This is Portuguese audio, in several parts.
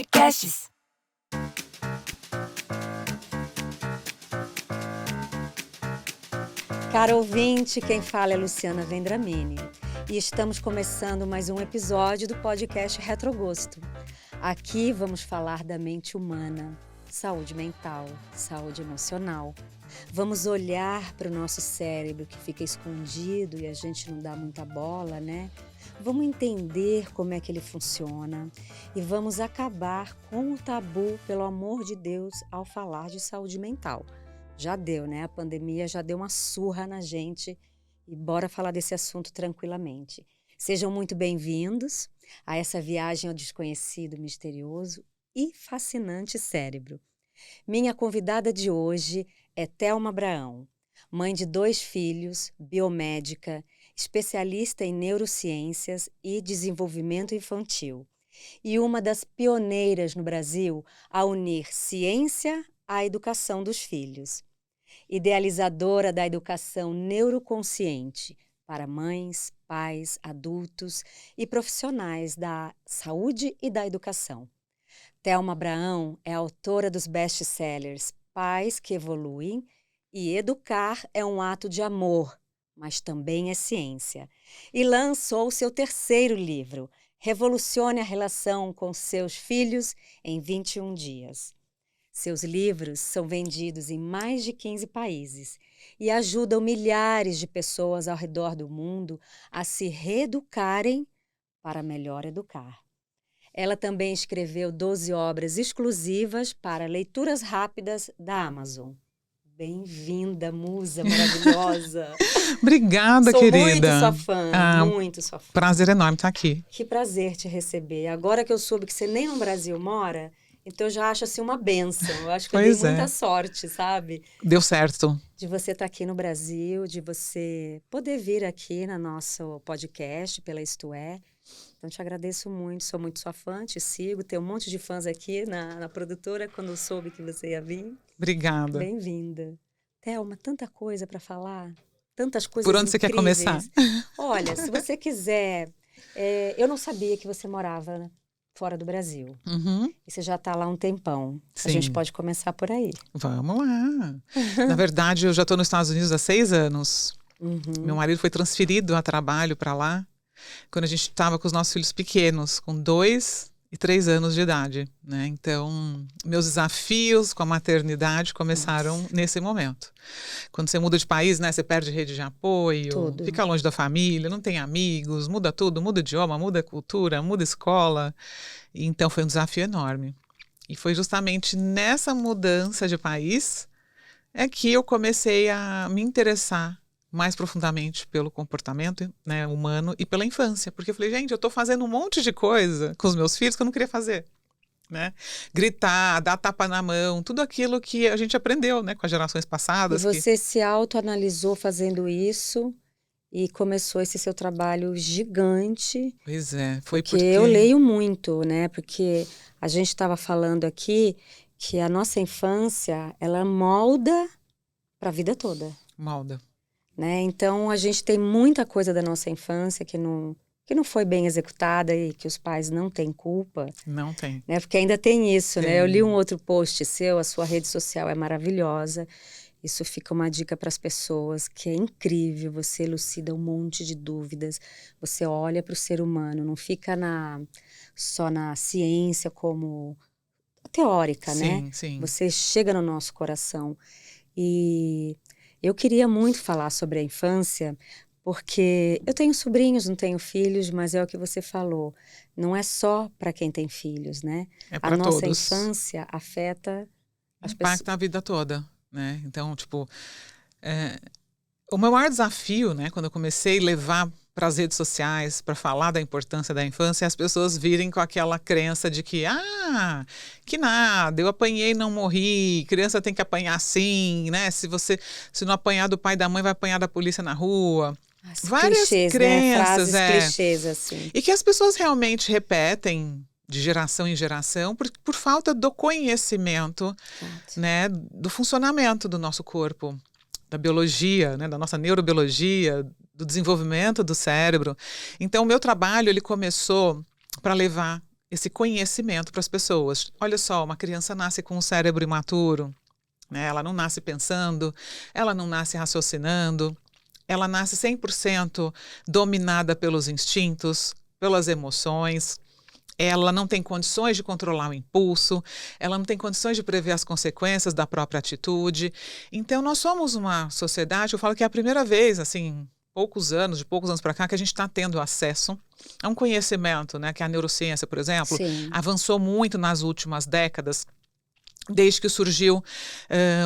Podcasts. Caro ouvinte, quem fala é Luciana Vendramini e estamos começando mais um episódio do podcast Retrogosto. Aqui vamos falar da mente humana, saúde mental, saúde emocional. Vamos olhar para o nosso cérebro que fica escondido e a gente não dá muita bola, né? Vamos entender como é que ele funciona e vamos acabar com o tabu, pelo amor de Deus, ao falar de saúde mental. Já deu, né? A pandemia já deu uma surra na gente e bora falar desse assunto tranquilamente. Sejam muito bem-vindos a essa viagem ao desconhecido, misterioso e fascinante cérebro. Minha convidada de hoje é Thelma Abraão, mãe de 2 filhos, biomédica, especialista em neurociências e desenvolvimento infantil e uma das pioneiras no Brasil a unir ciência à educação dos filhos. Idealizadora da educação neuroconsciente para mães, pais, adultos e profissionais da saúde e da educação. Thelma Abraão é autora dos best-sellers Pais que Evoluem e Educar é um Ato de Amor, mas também é ciência. E lançou seu 3º livro, Revolucione a Relação com Seus Filhos em 21 Dias. Seus livros são vendidos em mais de 15 países e ajudam milhares de pessoas ao redor do mundo a se reeducarem para melhor educar. Ela também escreveu 12 obras exclusivas para leituras rápidas da Amazon. Bem-vinda, musa maravilhosa. Obrigada, Sou querida. Sou muito sua fã. Prazer enorme estar aqui. Que prazer te receber. Agora que eu soube que você nem no Brasil mora, então eu já acho assim uma bênção. Eu acho que eu dei muita sorte, sabe? Deu certo. De você estar aqui no Brasil, de você poder vir aqui no nosso podcast pela Isto É. Então, te agradeço muito, sou muito sua fã, te sigo, tenho um monte de fãs aqui na produtora, quando eu soube que você ia vir. Obrigada. Bem-vinda. Thelma, tanta coisa para falar, tantas coisas Por onde incríveis. Você quer começar? Olha, se você quiser, eu não sabia que você morava fora do Brasil. Uhum. E você já está lá há um tempão. Sim. A gente pode começar por aí. Vamos lá. Na verdade, eu já estou nos Estados Unidos há 6 anos. Uhum. Meu marido foi transferido a trabalho para lá quando a gente estava com os nossos filhos pequenos, com 2 e 3 anos de idade, né? Então, meus desafios com a maternidade começaram nesse momento. Quando você muda de país, né? Você perde rede de apoio, Tudo. Fica longe da família, não tem amigos, muda tudo, muda idioma, muda cultura, muda escola. Então, foi um desafio enorme. E foi justamente nessa mudança de país é que eu comecei a me interessar mais profundamente pelo comportamento, né, humano e pela infância. Porque eu falei, gente, eu estou fazendo um monte de coisa com os meus filhos que eu não queria fazer. Né? Gritar, dar tapa na mão, tudo aquilo que a gente aprendeu, né, com as gerações passadas. E você se autoanalisou fazendo isso e começou esse seu trabalho gigante. Pois é, foi porque eu leio muito, né? Porque a gente estava falando aqui que a nossa infância, ela molda para a vida toda. Molda. Né? Então, a gente tem muita coisa da nossa infância que não foi bem executada e que os pais não têm culpa. Não tem. Né? Porque ainda tem isso, né? Eu li um outro post seu, a sua rede social é maravilhosa. Isso fica uma dica para as pessoas, que é incrível, você elucida um monte de dúvidas, você olha para o ser humano, não fica só na ciência como teórica, né? Sim. Você chega no nosso coração. E eu queria muito falar sobre a infância, porque eu tenho sobrinhos, não tenho filhos, mas é o que você falou. Não é só para quem tem filhos, né? É para todos. A nossa infância afeta as pessoas. Impacta a vida toda, né? Então, o meu maior desafio, né, quando eu comecei a levar para as redes sociais, para falar da importância da infância, as pessoas virem com aquela crença de que nada, eu apanhei e não morri, criança tem que apanhar sim, né? Se não apanhar do pai e da mãe, vai apanhar da polícia na rua. Várias clichês, crenças, né? Frases clichês, assim. E que as pessoas realmente repetem de geração em geração por falta do conhecimento, né, do funcionamento do nosso corpo, da biologia, né, da nossa neurobiologia, do desenvolvimento do cérebro. Então, o meu trabalho ele começou para levar esse conhecimento para as pessoas. Olha só, uma criança nasce com um cérebro imaturo, né? Ela não nasce pensando, ela não nasce raciocinando, ela nasce 100% dominada pelos instintos, pelas emoções. Ela não tem condições de controlar o impulso, ela não tem condições de prever as consequências da própria atitude. Então, nós somos uma sociedade, eu falo que é a primeira vez, assim, de poucos anos para cá, que a gente está tendo acesso a um conhecimento, né, que a neurociência, por exemplo, Sim. avançou muito nas últimas décadas. Desde que surgiu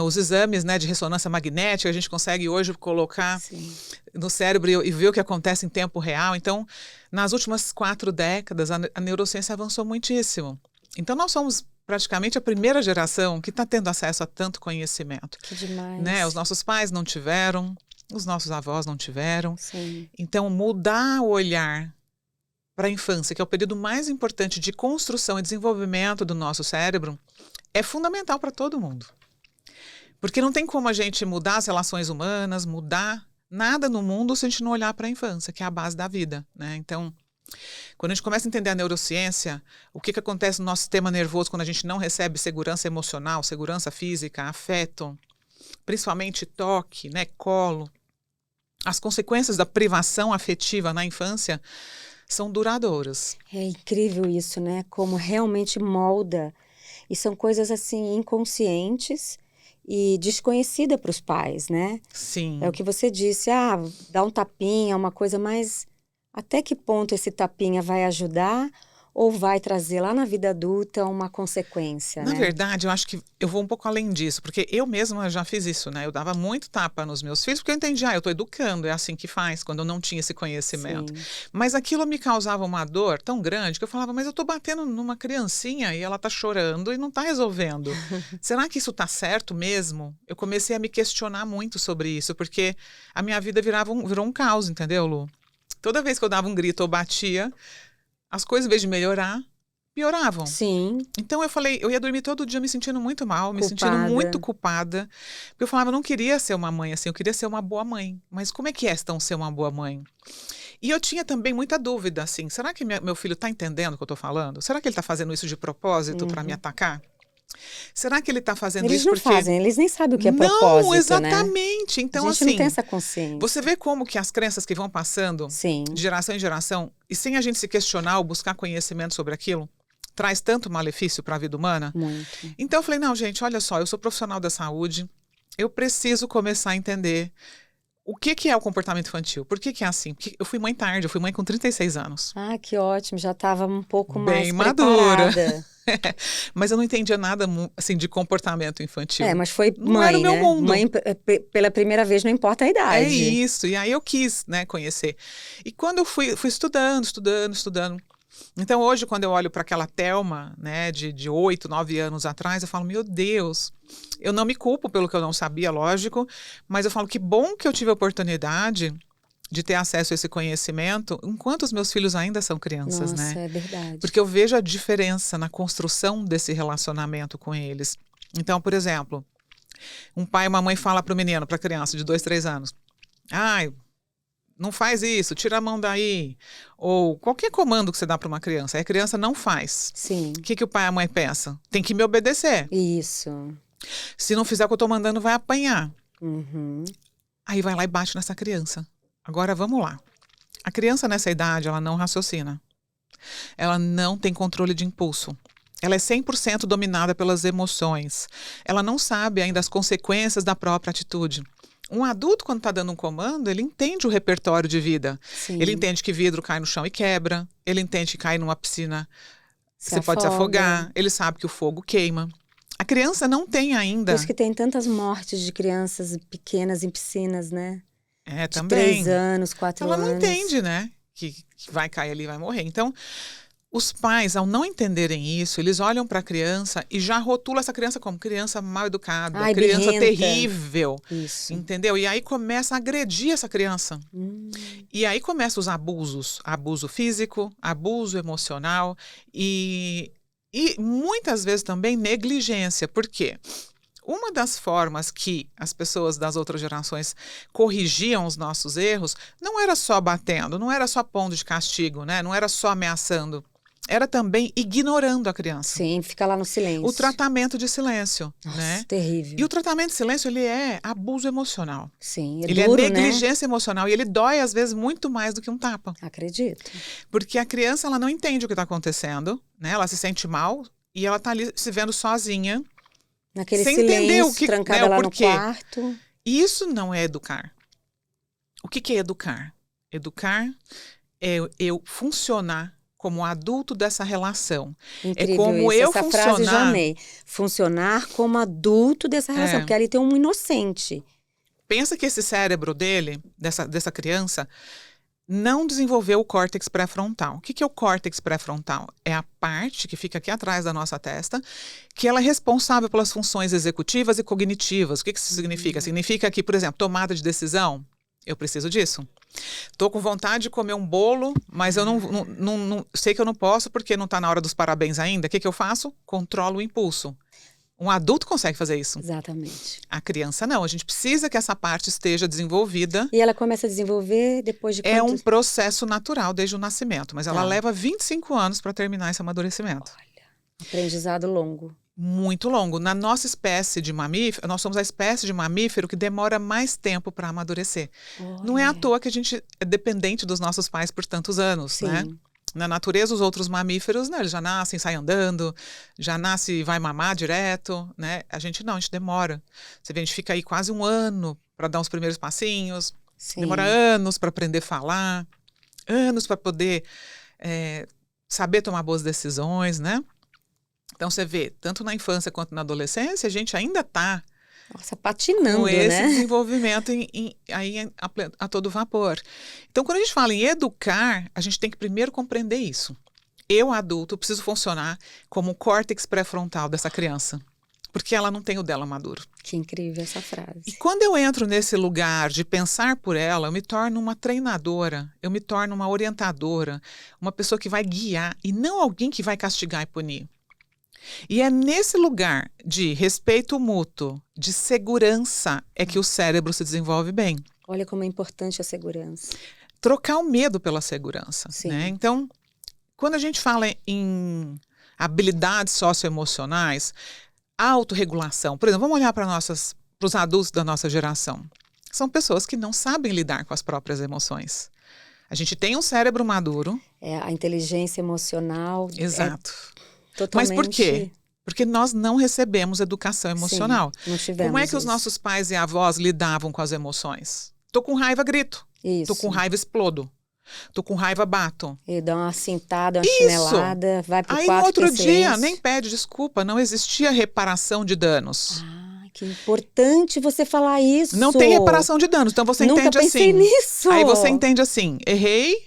os exames, né, de ressonância magnética, a gente consegue hoje colocar Sim. no cérebro e ver o que acontece em tempo real. Então, nas últimas 4 décadas, a neurociência avançou muitíssimo. Então, nós somos praticamente a primeira geração que está tendo acesso a tanto conhecimento. Que demais. Né? Os nossos pais não tiveram, os nossos avós não tiveram. Sim. Então, mudar o olhar para a infância, que é o período mais importante de construção e desenvolvimento do nosso cérebro, é fundamental para todo mundo. Porque não tem como a gente mudar as relações humanas, mudar nada no mundo se a gente não olhar para a infância, que é a base da vida, né? Então, quando a gente começa a entender a neurociência, o que acontece no nosso sistema nervoso quando a gente não recebe segurança emocional, segurança física, afeto, principalmente toque, né, colo, as consequências da privação afetiva na infância são duradouras. É incrível isso, né? Como realmente molda. E são coisas assim inconscientes e desconhecida para os pais, né? Sim. É o que você disse, dá um tapinha, uma coisa, mas até que ponto esse tapinha vai ajudar ou vai trazer lá na vida adulta uma consequência, Na né? verdade, eu acho que eu vou um pouco além disso, porque eu mesma já fiz isso, né? Eu dava muito tapa nos meus filhos, porque eu entendi, eu tô educando, é assim que faz, quando eu não tinha esse conhecimento. Sim. Mas aquilo me causava uma dor tão grande que eu falava, mas eu tô batendo numa criancinha e ela tá chorando e não tá resolvendo. Será que isso tá certo mesmo? Eu comecei a me questionar muito sobre isso, porque a minha vida virou um caos, entendeu, Lu? Toda vez que eu dava um grito ou batia, as coisas, em vez de melhorar, pioravam. Sim. Então eu falei, eu ia dormir todo dia me sentindo muito mal, me sentindo Culpada. muito culpada. Porque eu falava, eu não queria ser uma mãe assim, eu queria ser uma boa mãe. Mas como é que é então ser uma boa mãe? E eu tinha também muita dúvida, assim, será que meu filho está entendendo o que eu estou falando? Será que ele está fazendo isso de propósito para me atacar? Será que ele está fazendo Eles isso não porque... fazem, eles nem sabem o que é Não, propósito, né? exatamente. Então, A gente assim, não tem essa consciência. você vê como que as crenças que vão passando Sim, de geração em geração, e sem a gente se questionar ou buscar conhecimento sobre aquilo, traz tanto malefício para a vida humana. muito. Então eu falei, não, gente, olha só, eu sou profissional da saúde, eu preciso começar a entender o que é o comportamento infantil. Por que é assim? Porque eu fui mãe tarde, eu fui mãe com 36 anos. Ah, que ótimo, já estava um pouco Bem mais madura. preparada. Mas eu não entendia nada assim de comportamento infantil. Mas foi Não mãe, era o meu né? mundo. Mãe, pela primeira vez, não importa a idade. É isso, e aí eu quis, né, conhecer. E quando eu fui estudando. Então hoje, quando eu olho para aquela Thelma, né, de 8, 9 anos atrás, eu falo, meu Deus, eu não me culpo pelo que eu não sabia, lógico, mas eu falo que bom que eu tive a oportunidade de ter acesso a esse conhecimento enquanto os meus filhos ainda são crianças, Nossa, né? é verdade. Porque eu vejo a diferença na construção desse relacionamento com eles. Então, por exemplo, um pai e uma mãe fala para o menino, para a criança de 2, 3 anos, ai, não faz isso, tira a mão daí. Ou qualquer comando que você dá para uma criança, aí a criança não faz. Sim, O que o pai e a mãe pensam? Tem que me obedecer. isso. Se não fizer o que eu estou mandando, vai apanhar. Uhum. Aí vai lá e bate nessa criança. Agora vamos lá. A criança nessa idade, ela não raciocina. Ela não tem controle de impulso. Ela é 100% dominada pelas emoções. Ela não sabe ainda as consequências da própria atitude. Um adulto, quando está dando um comando, ele entende o repertório de vida. Sim. Ele entende que vidro cai no chão e quebra. Ele entende que cai numa piscina, você pode se afoga. afogar. Ele sabe que o fogo queima. A criança não tem ainda. Por isso que tem tantas mortes de crianças pequenas em piscinas, né? É, De também. 3 anos, 4 Ela anos. não entende, né? Que vai cair ali e vai morrer. Então, os pais, ao não entenderem isso, eles olham para a criança e já rotulam essa criança como criança mal educada, Ai, criança birrenta. terrível. Isso. Entendeu? E aí começa a agredir essa criança. E aí começam os abusos. Abuso físico, abuso emocional e muitas vezes também negligência. Por quê? Uma das formas que as pessoas das outras gerações corrigiam os nossos erros não era só batendo, não era só pondo de castigo, né? Não era só ameaçando. era também ignorando a criança. Sim, fica lá no silêncio. O tratamento de silêncio, Nossa, né? terrível. E o tratamento de silêncio, ele é abuso emocional. Sim, Ele duro, é negligência emocional e ele dói, às vezes, muito mais do que um tapa. Acredito. Porque a criança, ela não entende o que está acontecendo, né? Ela se sente mal e ela está ali se vendo sozinha. Naquele sem silêncio, entender o que, trancada né, o lá porquê. no quarto. E isso não é educar. O que é educar? Educar é eu funcionar como adulto dessa relação. Incrível é como isso. eu Essa funcionar. frase já amei. Funcionar como adulto dessa relação, porque ali tem um inocente. Pensa que esse cérebro dele, dessa criança, não desenvolveu o córtex pré-frontal. O que é o córtex pré-frontal? É a parte que fica aqui atrás da nossa testa, que ela é responsável pelas funções executivas e cognitivas. O que isso significa? Significa que, por exemplo, tomada de decisão, eu preciso disso. Estou com vontade de comer um bolo, mas eu não sei que eu não posso porque não está na hora dos parabéns ainda. O que eu faço? Controlo o impulso. Um adulto consegue fazer isso. Exatamente. A criança não. A gente precisa que essa parte esteja desenvolvida. E ela começa a desenvolver depois de É quantos... um processo natural desde o nascimento, mas ela Tá. leva 25 anos para terminar esse amadurecimento. Olha, aprendizado longo. Muito longo. Na nossa espécie de mamífero, nós somos a espécie de mamífero que demora mais tempo para amadurecer. Não é à Olha. toa que a gente é dependente dos nossos pais por tantos anos, Sim. né? Na natureza, os outros mamíferos, né, eles já nascem, saem andando, já nasce e vai mamar direto, né? A gente não, a gente demora. Você vê, a gente fica aí quase um ano para dar os primeiros passinhos, Sim. demora anos para aprender a falar, anos para poder saber tomar boas decisões, né? Então, você vê, tanto na infância quanto na adolescência, a gente ainda está Nossa, patinando, com esse né? desenvolvimento a todo vapor. Então, quando a gente fala em educar, a gente tem que primeiro compreender isso. Eu, adulto, preciso funcionar como o córtex pré-frontal dessa criança, porque ela não tem o dela maduro. Que incrível essa E frase. quando eu entro nesse lugar de pensar por ela, eu me torno uma treinadora, eu me torno uma orientadora, uma pessoa que vai guiar e não alguém que vai castigar e punir. E é nesse lugar de respeito mútuo, de segurança, é que o cérebro se desenvolve bem. Olha como é importante a segurança. Trocar o medo pela segurança. Sim. Né? Então, quando a gente fala em habilidades socioemocionais, autorregulação, por exemplo, vamos olhar para os adultos da nossa geração. São pessoas que não sabem lidar com as próprias emoções. A gente tem um cérebro maduro. A inteligência emocional. Exato. Totalmente... Mas por quê? Porque nós não recebemos educação emocional. Sim, não tivemos Como é que os isso. nossos pais e avós lidavam com as emoções? Tô com raiva, grito. Isso. Tô com raiva, explodo. Tô com raiva, bato. E dá uma cintada, uma Isso. chinelada, vai pro Aí quarto. no outro que é dia, silêncio. nem pede desculpa, não existia reparação de danos. Que importante você falar isso. Não tem reparação de danos, então você Nunca entende pensei assim. nisso. Aí você entende assim, errei,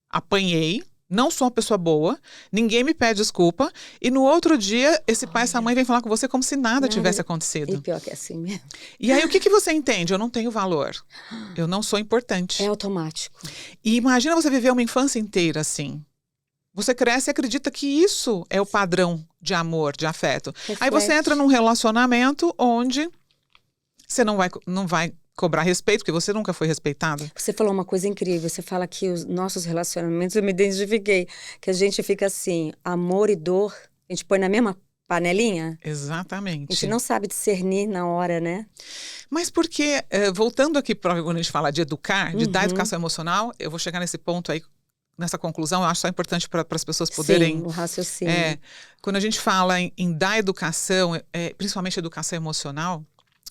apanhei, não sou uma pessoa boa, ninguém me pede desculpa, e no outro dia, esse pai, essa mãe vem falar com você como se nada tivesse E acontecido. pior que é assim mesmo. E aí, o que você entende? Eu não tenho valor. Eu não sou importante. É automático. E imagina você viver uma infância inteira assim. Você cresce e acredita que isso é o padrão de amor, de afeto. Aí você Reflete. entra num relacionamento onde você não vai cobrar respeito, porque você nunca foi respeitada. Você falou uma coisa incrível. Você fala que os nossos relacionamentos, eu me identifiquei, que a gente fica assim, amor e dor, a gente põe na mesma panelinha. Exatamente. A gente não sabe discernir na hora, né? Mas porque, voltando aqui para quando a gente fala de educar, de dar Uhum. educação emocional, eu vou chegar nesse ponto aí, nessa conclusão, eu acho só importante para as pessoas poderem... Sim, o raciocínio. Quando a gente fala em dar educação, principalmente educação emocional,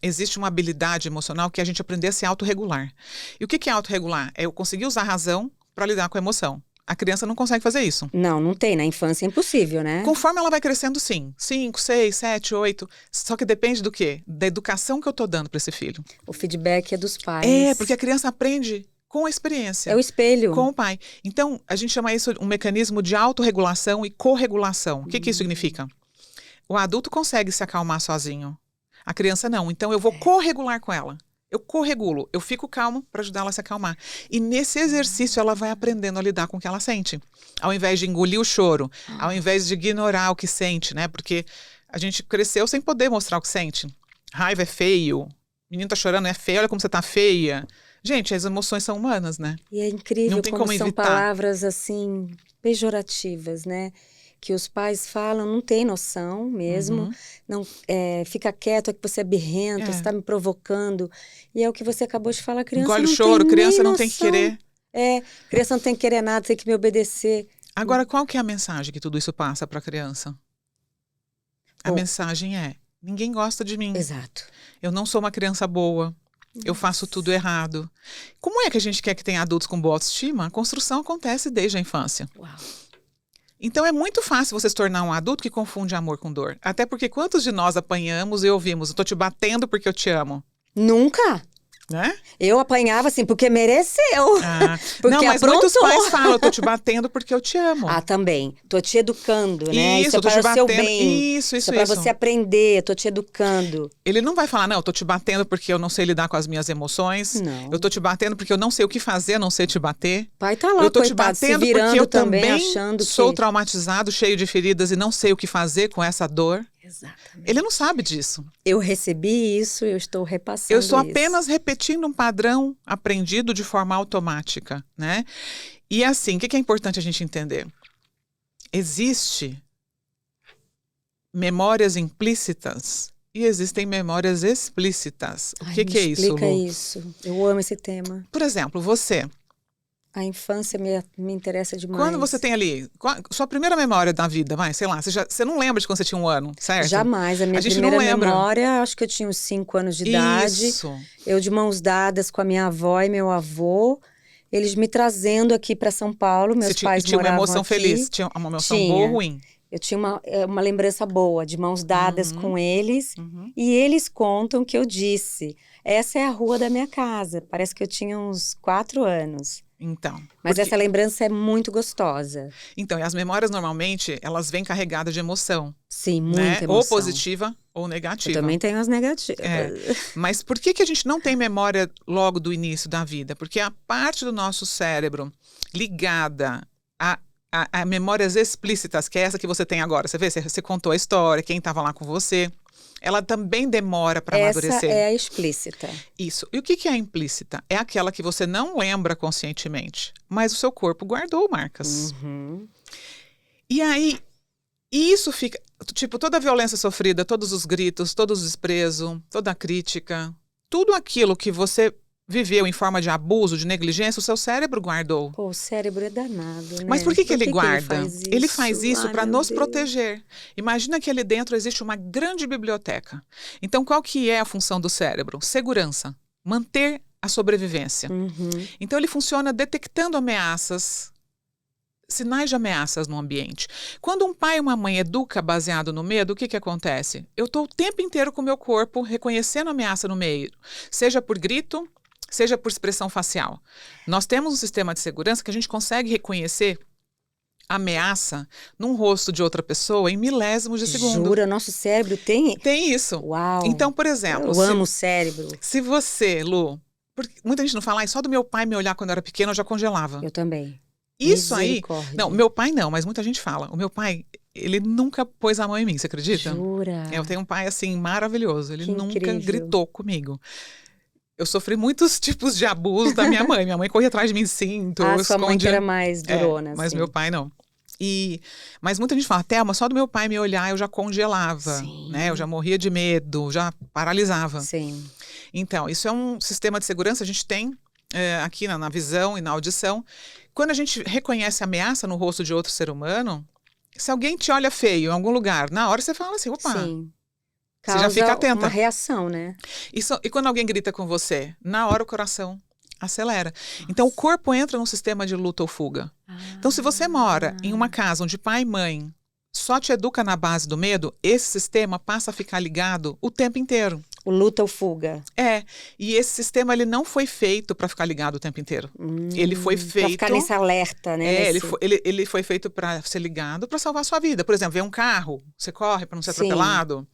existe uma habilidade emocional que é a gente aprender a se autorregular. E o que é autorregular? É eu conseguir usar a razão para lidar com a emoção. A criança não consegue fazer isso. Não tem. Na infância é impossível, né? Conforme ela vai crescendo, sim. 5, 6, 7, 8. Só que depende do quê? Da educação que eu estou dando para esse filho. O feedback é dos pais. Porque a criança aprende com a experiência. É o espelho. Com o pai. Então, a gente chama isso um mecanismo de autorregulação e corregulação. O que isso significa? O adulto consegue se acalmar sozinho. A criança não. Então, eu vou corregular com ela. Eu corregulo. Eu fico calmo para ajudar ela a se acalmar. E nesse exercício, ela vai aprendendo a lidar com o que ela sente. Ao invés de engolir o choro. Ao invés de ignorar o que sente, né? Porque a gente cresceu sem poder mostrar o que sente. Raiva é feio. Menino tá chorando, é feio. Olha como você tá feia. Gente, as emoções são humanas, né? E é incrível Não tem como são evitar. palavras assim pejorativas, né? Que os pais falam, não tem noção mesmo, não fica quieto, é que você é birrento, você está me provocando. E é o que você acabou de falar, criança Engole o não choro, tem criança nem não tem que noção. querer. Criança não tem que querer nada, tem que me obedecer. Agora, qual que é a mensagem que tudo isso passa para a criança? A mensagem é, ninguém gosta de mim. Exato. Eu não sou uma criança boa. Eu faço tudo errado. Como é que a gente quer que tenha adultos com boa autoestima? A construção acontece desde a infância. Uau. Então é muito fácil você se tornar um adulto que confunde amor com dor. Até porque quantos de nós apanhamos e ouvimos, eu tô te batendo porque eu te amo. Nunca. Né? Eu apanhava assim, porque mereceu. Porque não, mas aprontou. muitos pais falam, eu tô te batendo porque eu te amo. Também. Tô te educando, né? Isso, é para o seu bem. Isso é para você aprender, tô te educando. Ele não vai falar, não, eu tô te batendo porque eu não sei lidar com as minhas emoções. Não. Eu tô te batendo porque eu não sei o que fazer, não sei te bater. Pai tá lá, eu tô coitado, te batendo se virando porque eu também, também achando sou que... traumatizado, cheio de feridas e não sei o que fazer com essa dor. Exatamente. Ele não sabe disso. Eu recebi isso, eu estou repassando Eu estou isso. apenas repetindo um padrão aprendido de forma automática, né? E assim, o que é importante a gente entender? Existe memórias implícitas e existem memórias explícitas. O que é isso, Lu? Explica isso. Eu amo esse tema. Por exemplo, você... A infância me interessa demais. Quando você tem ali, sua primeira memória da vida, sei lá, você não lembra de quando você tinha 1 ano, certo? Jamais. A minha gente primeira não lembra. memória, acho que eu tinha uns 5 anos de idade. Isso. Eu de mãos dadas com a minha avó e meu avô. Eles me trazendo aqui para São Paulo. Meus pais tinha uma moravam emoção aqui. feliz, tinha uma emoção boa ou ruim? Eu tinha uma lembrança boa, de mãos dadas com eles. E eles contam que eu disse, essa é a rua da minha casa. Parece que eu tinha uns 4 anos. Então. Mas essa lembrança é muito gostosa. Então, e as memórias normalmente, elas vêm carregadas de emoção. Sim, muita né? emoção. Ou positiva ou negativa. Eu também tenho as negativas. Mas por que a gente não tem memória logo do início da vida? Porque a parte do nosso cérebro ligada a memórias explícitas, que é essa que você tem agora. Você vê, você contou a história, quem estava lá com você. Ela também demora para amadurecer. Essa é a explícita. Isso. E o que é a implícita? É aquela que você não lembra conscientemente, mas o seu corpo guardou marcas. E aí, isso fica... Tipo, toda a violência sofrida, todos os gritos, todo o desprezo, toda a crítica, tudo aquilo que você viveu em forma de abuso, de negligência, o seu cérebro guardou. Pô, o cérebro é danado, né? Mas por que ele guarda? Ele faz isso para nos proteger. Imagina que ali dentro existe uma grande biblioteca. Então, qual que é a função do cérebro? Segurança. Manter a sobrevivência. Então, ele funciona detectando ameaças, sinais de ameaças no ambiente. Quando um pai e uma mãe educa baseado no medo, o que acontece? Eu estou o tempo inteiro com o meu corpo reconhecendo ameaça no meio. Seja por grito, seja por expressão facial. Nós temos um sistema de segurança que a gente consegue reconhecer ameaça num rosto de outra pessoa em milésimos de segundo. Jura? Nosso cérebro tem? Tem isso. Uau! Então, por exemplo... Eu amo o cérebro. Se você, Lu... Porque muita gente não fala, só do meu pai me olhar quando eu era pequena, eu já congelava. Eu também. Isso aí... Não, meu pai não, mas muita gente fala. O meu pai, ele nunca pôs a mão em mim, você acredita? Jura? Eu tenho um pai, assim, maravilhoso. Ele nunca incrível. gritou comigo. Eu sofri muitos tipos de abuso da minha mãe. Minha mãe corria atrás de mim, cinto. Sua mãe que era mais durona. Mas assim. meu pai não. Mas muita gente fala, Thelma, só do meu pai me olhar eu já congelava. Sim. Né? Eu já morria de medo, já paralisava. Sim. Então, isso é um sistema de segurança, a gente tem aqui na visão e na audição. Quando a gente reconhece ameaça no rosto de outro ser humano, se alguém te olha feio em algum lugar, na hora você fala assim, opa... Sim. Você já fica atenta. Uma reação, né? E quando alguém grita com você, na hora o coração acelera. Então o corpo entra num sistema de luta ou fuga. Então se você mora em uma casa onde pai e mãe só te educa na base do medo, esse sistema passa a ficar ligado o tempo inteiro. O luta ou fuga. E esse sistema ele não foi feito para ficar ligado o tempo inteiro. Ele foi feito... Para ficar nesse alerta, né? Ele foi feito para ser ligado para salvar a sua vida. Por exemplo, vem um carro, você corre para não ser atropelado.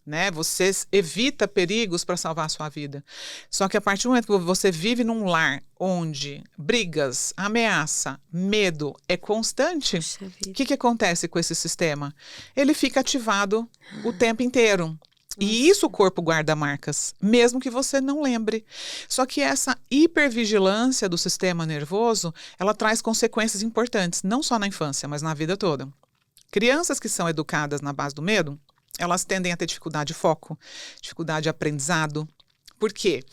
Né? Você evita perigos para salvar a sua vida. Só que a partir do momento que você vive num lar onde brigas, ameaça, medo é constante, o que acontece com esse sistema? Ele fica ativado o tempo inteiro. E isso o corpo guarda marcas, mesmo que você não lembre. Só que essa hipervigilância do sistema nervoso, ela traz consequências importantes, não só na infância, mas na vida toda. Crianças que são educadas na base do medo, elas tendem a ter dificuldade de foco, dificuldade de aprendizado. Por quê?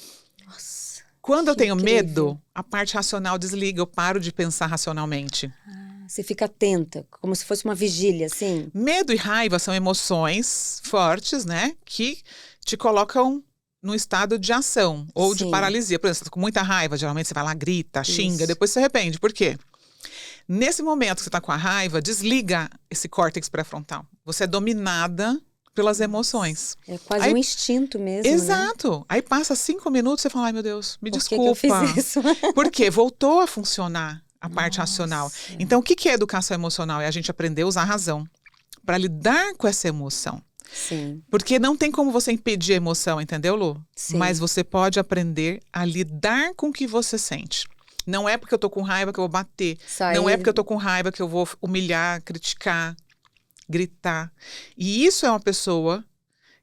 Nossa, Quando eu que tenho incrível. medo, a parte racional desliga, eu paro de pensar racionalmente. Você fica atenta, como se fosse uma vigília, assim. Medo e raiva são emoções fortes, né? Que te colocam no estado de ação ou de Sim. paralisia. Por exemplo, você tá com muita raiva, geralmente você vai lá, grita, xinga, Isso. depois se arrepende. Por quê? Nesse momento que você está com a raiva, desliga esse córtex pré-frontal. Você é dominada pelas emoções. É quase Aí- um instinto mesmo, né? Exato. Aí passa 5 minutos, você fala, ai meu Deus, me Por que desculpa. que eu fiz isso? Por quê? Voltou a funcionar a parte Nossa. racional. Então, o que é educação emocional? É a gente aprender a usar a razão para lidar com essa emoção. Sim, Porque não tem como você impedir a emoção, entendeu, Lu? sim. Mas você pode aprender a lidar com o que você sente. Não é porque eu tô com raiva que eu vou bater. Sair... Não é porque eu tô com raiva que eu vou humilhar, criticar, gritar. E isso é uma pessoa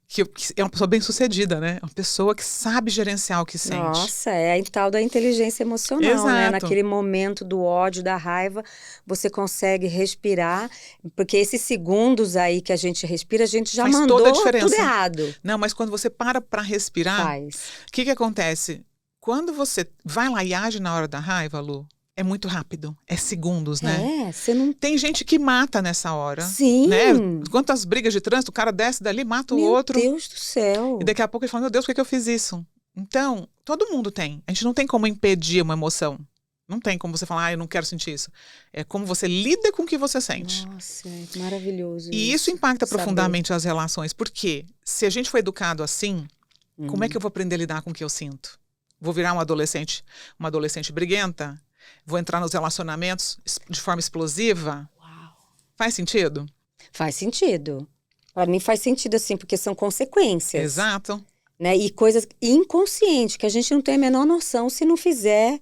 que é uma pessoa bem-sucedida, né? Uma pessoa que sabe gerenciar o que sente. Nossa, é a tal da inteligência emocional, né? Exato. Naquele momento do ódio, da raiva, você consegue respirar, porque esses segundos aí que a gente respira, a gente já Faz mandou toda a diferença. tudo errado. Não, mas quando você para respirar, Faz. o que acontece? Quando você vai lá e age na hora da raiva, Lu, é muito rápido. É segundos, né? É, você não... Tem gente que mata nessa hora. Sim. Né? Quantas brigas de trânsito, o cara desce dali, mata o Meu outro. Deus do céu. E daqui a pouco ele fala, meu Deus, por que eu fiz isso? Então, todo mundo tem. A gente não tem como impedir uma emoção. Não tem como você falar, ah, eu não quero sentir isso. É como você lida com o que você sente. Nossa, é maravilhoso. E isso impacta saber. profundamente as relações. Porque se a gente foi educado assim, como é que eu vou aprender a lidar com o que eu sinto? Vou virar uma adolescente briguenta? Vou entrar nos relacionamentos de forma explosiva? Uau. Faz sentido? Faz sentido. Para mim faz sentido, assim, porque são consequências. Exato. Né? E coisas inconscientes, que a gente não tem a menor noção se não fizer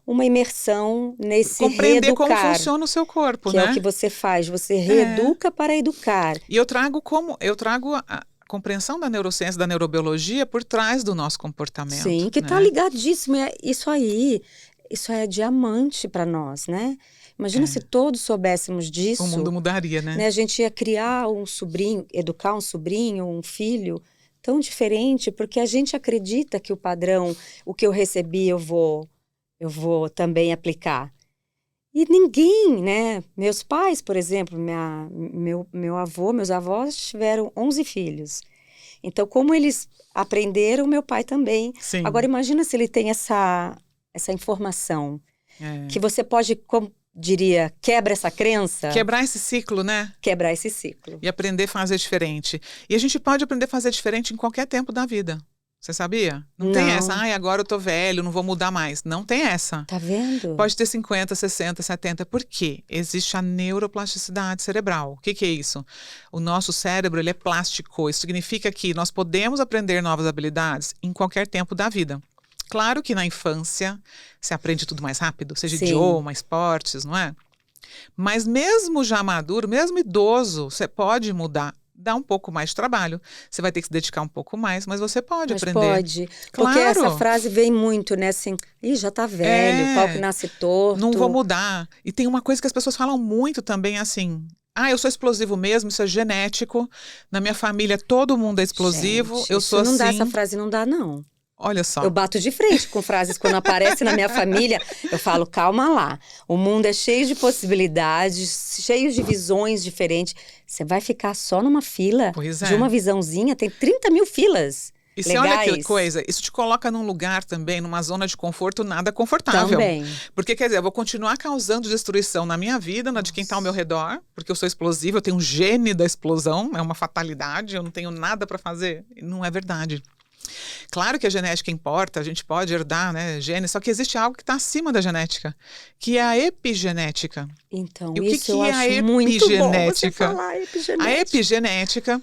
uma imersão nesse Compreender reeducar. como funciona o seu corpo, que né? é o que você faz, você reeduca para educar. E eu trago a compreensão da neurociência, da neurobiologia por trás do nosso comportamento. Sim, que né? tá ligadíssimo. Isso é diamante para nós, né? Imagina se todos soubéssemos disso. O mundo mudaria, né? A gente ia criar um sobrinho, educar um sobrinho, um filho tão diferente, porque a gente acredita que o padrão, o que eu recebi, eu vou também aplicar. E ninguém, né? Meus pais, por exemplo, meu avô, meus avós tiveram 11 filhos. Então, como eles aprenderam, meu pai também. Sim. Agora, imagina se ele tem essa informação. Que você pode, como diria, quebra essa crença. Quebrar esse ciclo, né? Quebrar esse ciclo. E aprender a fazer diferente. E a gente pode aprender a fazer diferente em qualquer tempo da vida. Você sabia? Não tem essa, agora eu tô velho, não vou mudar mais. Não tem essa. Tá vendo? Pode ter 50, 60, 70. Por quê? Existe a neuroplasticidade cerebral. O que é isso? O nosso cérebro, ele é plástico. Isso significa que nós podemos aprender novas habilidades em qualquer tempo da vida. Claro que na infância você aprende tudo mais rápido, seja Sim. idioma, esportes, não é? Mas mesmo já maduro, mesmo idoso, você pode mudar. Dá um pouco mais de trabalho. Você vai ter que se dedicar um pouco mais, mas você pode aprender. Pode. Claro. Porque essa frase vem muito, né? Assim, já tá velho, o pau que nasce torto. Não vou mudar. E tem uma coisa que as pessoas falam muito também, assim... eu sou explosivo mesmo, isso é genético. Na minha família, todo mundo é explosivo. Gente, eu sou assim... Não dá essa frase, não dá, não. Olha só. Eu bato de frente com frases quando aparece na minha família. Eu falo, calma lá. O mundo é cheio de possibilidades, cheio de visões diferentes. Você vai ficar só numa fila de uma visãozinha? Tem 30 mil filas. E você olha que coisa, isso te coloca num lugar também, numa zona de conforto nada confortável. Também. Porque, quer dizer, eu vou continuar causando destruição na minha vida, na de quem está ao meu redor, porque eu sou explosiva, eu tenho um gene da explosão, é uma fatalidade, eu não tenho nada para fazer. Não é verdade. Claro que a genética importa, a gente pode herdar, né, genes, só que existe algo que está acima da genética, que é a epigenética. Então, e o isso que eu é acho a epigenética? muito bom você falar epigenética. A epigenética,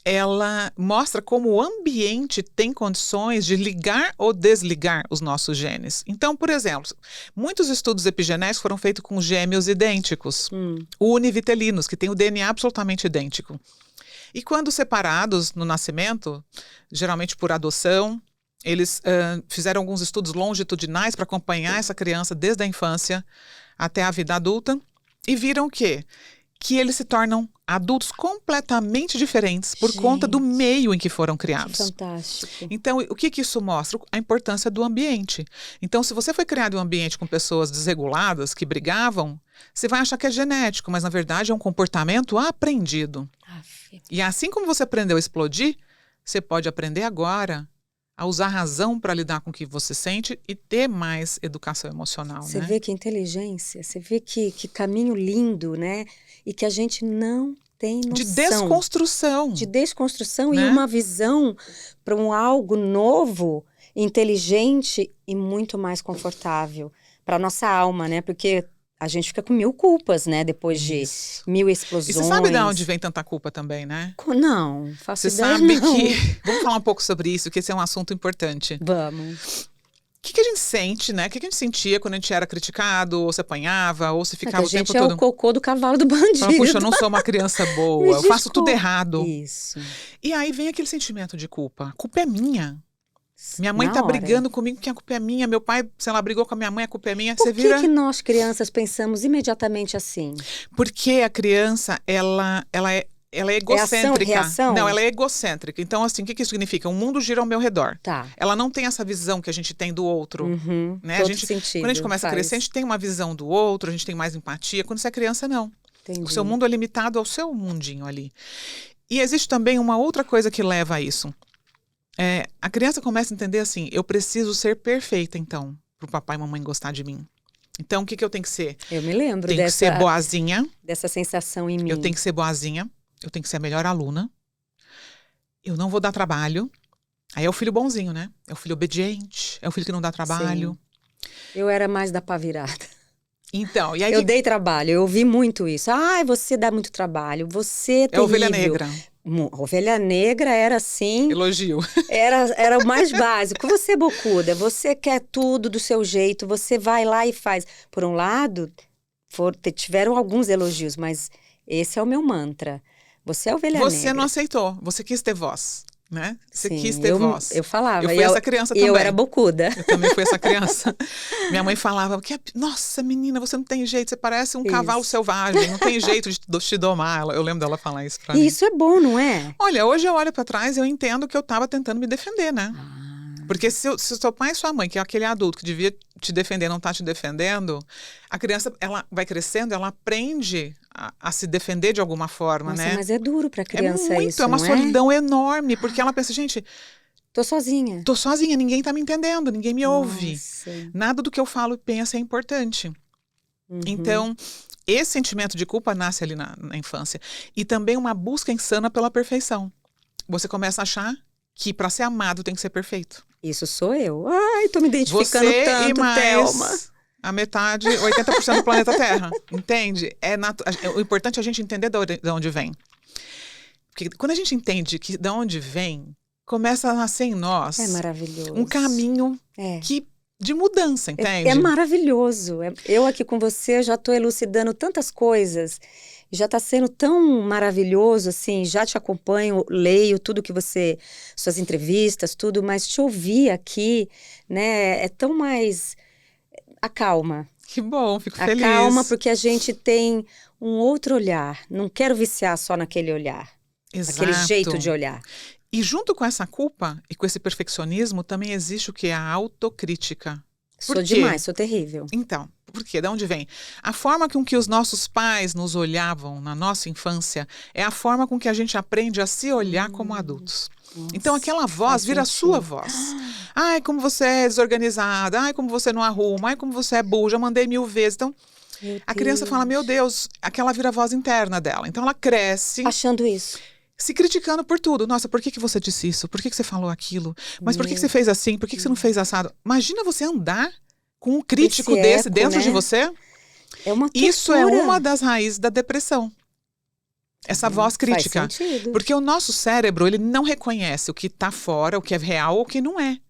ela mostra como o ambiente tem condições de ligar ou desligar os nossos genes. Então, por exemplo, muitos estudos epigenéticos foram feitos com gêmeos idênticos, univitelinos, que têm o DNA absolutamente idêntico. E quando separados no nascimento, geralmente por adoção, eles fizeram alguns estudos longitudinais para acompanhar essa criança desde a infância até a vida adulta e viram que eles se tornam adultos completamente diferentes por conta do meio em que foram criados. Fantástico. Então, o que isso mostra? A importância do ambiente. Então, se você foi criado em um ambiente com pessoas desreguladas, que brigavam, você vai achar que é genético, mas na verdade é um comportamento aprendido. E assim como você aprendeu a explodir, você pode aprender agora a usar a razão para lidar com o que você sente e ter mais educação emocional. Você vê que inteligência, você vê que caminho lindo, né? E que a gente não tem noção. De desconstrução. De desconstrução, né? E uma visão para algo novo, inteligente e muito mais confortável para nossa alma, né? Porque a gente fica com 1000 culpas, né? Depois de 1000 explosões. E você sabe de onde vem tanta culpa também, né? Não, faço você ideia, sabe não. que... Vamos falar um pouco sobre isso, que esse é um assunto importante. Vamos. O que a gente sente, né? O que a gente sentia quando a gente era criticado, ou se apanhava, ou se ficava o tempo todo... A gente é o cocô do cavalo do bandido. Fala, puxa, eu não sou uma criança boa, eu faço tudo errado. Isso. E aí vem aquele sentimento de culpa. A culpa é minha. Minha mãe tá brigando comigo que a culpa é minha. Meu pai, sei lá, brigou com a minha mãe, a culpa é minha. Por que nós, crianças, pensamos imediatamente assim? Porque a criança, ela é egocêntrica. Reação? Não, ela é egocêntrica. Então, assim, o que isso significa? O mundo gira ao meu redor. Tá. Ela não tem essa visão que a gente tem do outro. Né? Quando a gente começa a crescer, a gente tem uma visão do outro, a gente tem mais empatia. Quando você é criança, não. Entendi. O seu mundo é limitado ao seu mundinho ali. E existe também uma outra coisa que leva a isso. A criança começa a entender assim, eu preciso ser perfeita, então, pro papai e mamãe gostar de mim. Então, o que eu tenho que ser? Eu me lembro Tenho que ser boazinha. Dessa sensação em mim. Eu tenho que ser boazinha. Eu tenho que ser a melhor aluna. Eu não vou dar trabalho. Aí é o filho bonzinho, né? É o filho obediente. É o filho que não dá trabalho. Sim. Eu era mais da pá virada. Então, e aí... Eu dei trabalho, eu ouvi muito isso. Ai, você dá muito trabalho, você é terrível. É ovelha negra. Ovelha negra era assim... Elogio. Era o mais básico. Você é bocuda, você quer tudo do seu jeito, você vai lá e faz. Por um lado, tiveram alguns elogios, mas esse é o meu mantra. Você é ovelha negra. Você não aceitou, você quis ter voz, né? Você Sim, quis ter voz. Eu falava. Eu fui essa criança também. Eu era bocuda. Eu também fui essa criança. Minha mãe falava, nossa, menina, você não tem jeito, você parece um cavalo selvagem, não tem jeito de te domar. Eu lembro dela falar isso pra mim. E isso é bom, não é? Olha, hoje eu olho pra trás e eu entendo que eu tava tentando me defender, né? Porque se o seu pai e sua mãe, que é aquele adulto que devia te defender, não tá te defendendo, a criança, ela vai crescendo, ela aprende a se defender de alguma forma, Nossa, né? Mas é duro pra criança isso, é uma não solidão enorme, porque ela pensa, gente... Tô sozinha, ninguém tá me entendendo, ninguém me ouve. Nossa. Nada do que eu falo e penso é importante. Então, esse sentimento de culpa nasce ali na infância. E também uma busca insana pela perfeição. Você começa a achar que para ser amado tem que ser perfeito. Isso sou eu. Ai, tô me identificando você tanto, e mais Thelma. A metade, 80% do planeta Terra. Entende? O importante é a gente entender de onde vem. Porque quando a gente entende que de onde vem, começa a nascer em nós um caminho de mudança, entende? É maravilhoso. Eu aqui com você já estou elucidando tantas coisas. Já está sendo tão maravilhoso, assim, já te acompanho, leio tudo que você, suas entrevistas, tudo, mas te ouvir aqui, né, é tão mais... Acalma. Que bom, fico feliz. Acalma porque a gente tem um outro olhar. Não quero viciar só naquele olhar. Exato. Aquele jeito de olhar. E junto com essa culpa e com esse perfeccionismo, também existe o que é a autocrítica. Sou demais, sou terrível. Então, por quê? De onde vem? A forma com que os nossos pais nos olhavam na nossa infância é a forma com que a gente aprende a se olhar como adultos. Nossa, então, aquela voz vira a sua voz. Ai, como você é desorganizada. Ai, como você não arruma. Ai, como você é burra. Já mandei 1000 vezes. Então, a criança fala, meu Deus, aquela vira a voz interna dela. Então, ela cresce... achando isso. Se criticando por tudo. Nossa, por que você disse isso? Por que você falou aquilo? Mas por que você fez assim? Por que você não fez assado? Imagina você andar com um crítico desse dentro de você. É uma tortura. Isso é uma das raízes da depressão. Essa voz crítica. Faz sentido. Porque o nosso cérebro, ele não reconhece o que está fora, o que é real ou o que não é.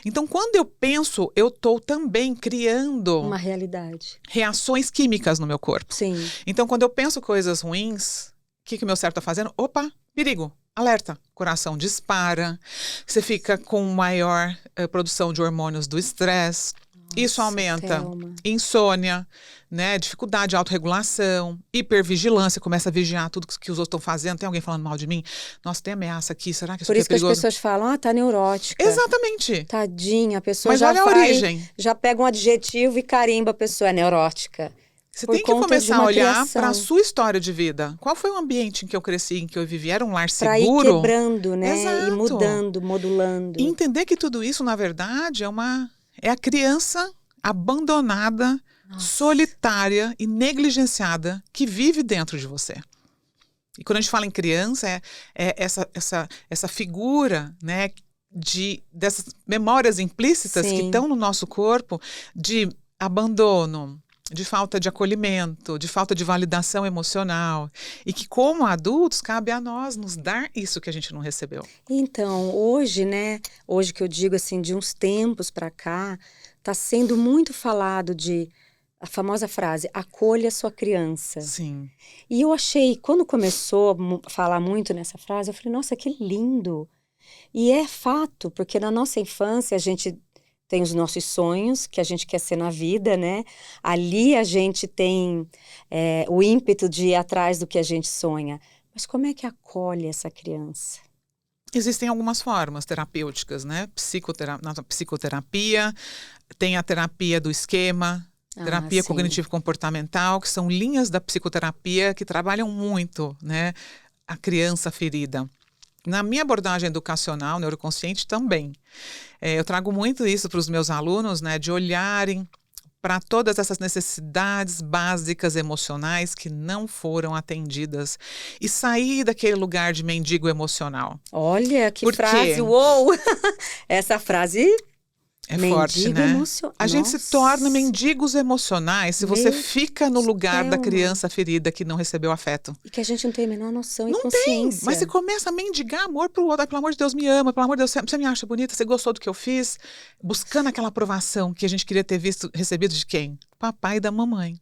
Então, quando eu penso, eu estou também criando... uma realidade. Reações químicas no meu corpo. Sim. Então, quando eu penso coisas ruins... O que o meu cérebro está fazendo? Opa, perigo, alerta. Coração dispara, você fica com maior produção de hormônios do estresse. Isso aumenta insônia, né, dificuldade de autorregulação, hipervigilância, começa a vigiar tudo que os outros estão fazendo. Tem alguém falando mal de mim? Nossa, tem ameaça aqui, será que isso Por isso aqui é perigoso? que as pessoas falam, tá neurótica. Exatamente. Tadinha, a pessoa Mas já olha a origem. Já pega um adjetivo e carimba a pessoa, é neurótica. Você tem que começar a olhar para a sua história de vida. Qual foi o ambiente em que eu cresci, em que eu vivi? Era um lar seguro? Para ir quebrando, né? Exato. E mudando, modulando. E entender que tudo isso, na verdade, é a criança abandonada, solitária e negligenciada que vive dentro de você. E quando a gente fala em criança, é essa figura, né, dessas memórias implícitas que estão no nosso corpo de abandono, de falta de acolhimento, de falta de validação emocional. E que, como adultos, cabe a nós nos dar isso que a gente não recebeu. Então, hoje, né? Hoje que eu digo assim, de uns tempos para cá, está sendo muito falado a famosa frase, acolha sua criança. Sim. E eu achei, quando começou a falar muito nessa frase, eu falei, nossa, que lindo. E é fato, porque na nossa infância a gente tem os nossos sonhos, que a gente quer ser na vida, né? Ali a gente tem o ímpeto de ir atrás do que a gente sonha. Mas como é que acolhe essa criança? Existem algumas formas terapêuticas, né? Na psicoterapia, tem a terapia do esquema, terapia cognitivo-comportamental, que são linhas da psicoterapia que trabalham muito, né, a criança ferida. Na minha abordagem educacional, neuroconsciente também. Eu trago muito isso para os meus alunos, né, de olharem para todas essas necessidades básicas emocionais que não foram atendidas e sair daquele lugar de mendigo emocional. Olha, que frase, uou! Essa frase é forte, né? A gente se torna mendigos emocionais se você fica no lugar da criança ferida que não recebeu afeto. E que a gente não tem a menor noção e não consciência. Tem, mas você começa a mendigar amor pro outro. Pelo amor de Deus, me ama. Pelo amor de Deus, você me acha bonita? Você gostou do que eu fiz? Buscando aquela aprovação que a gente queria ter recebido de quem? Papai e da mamãe.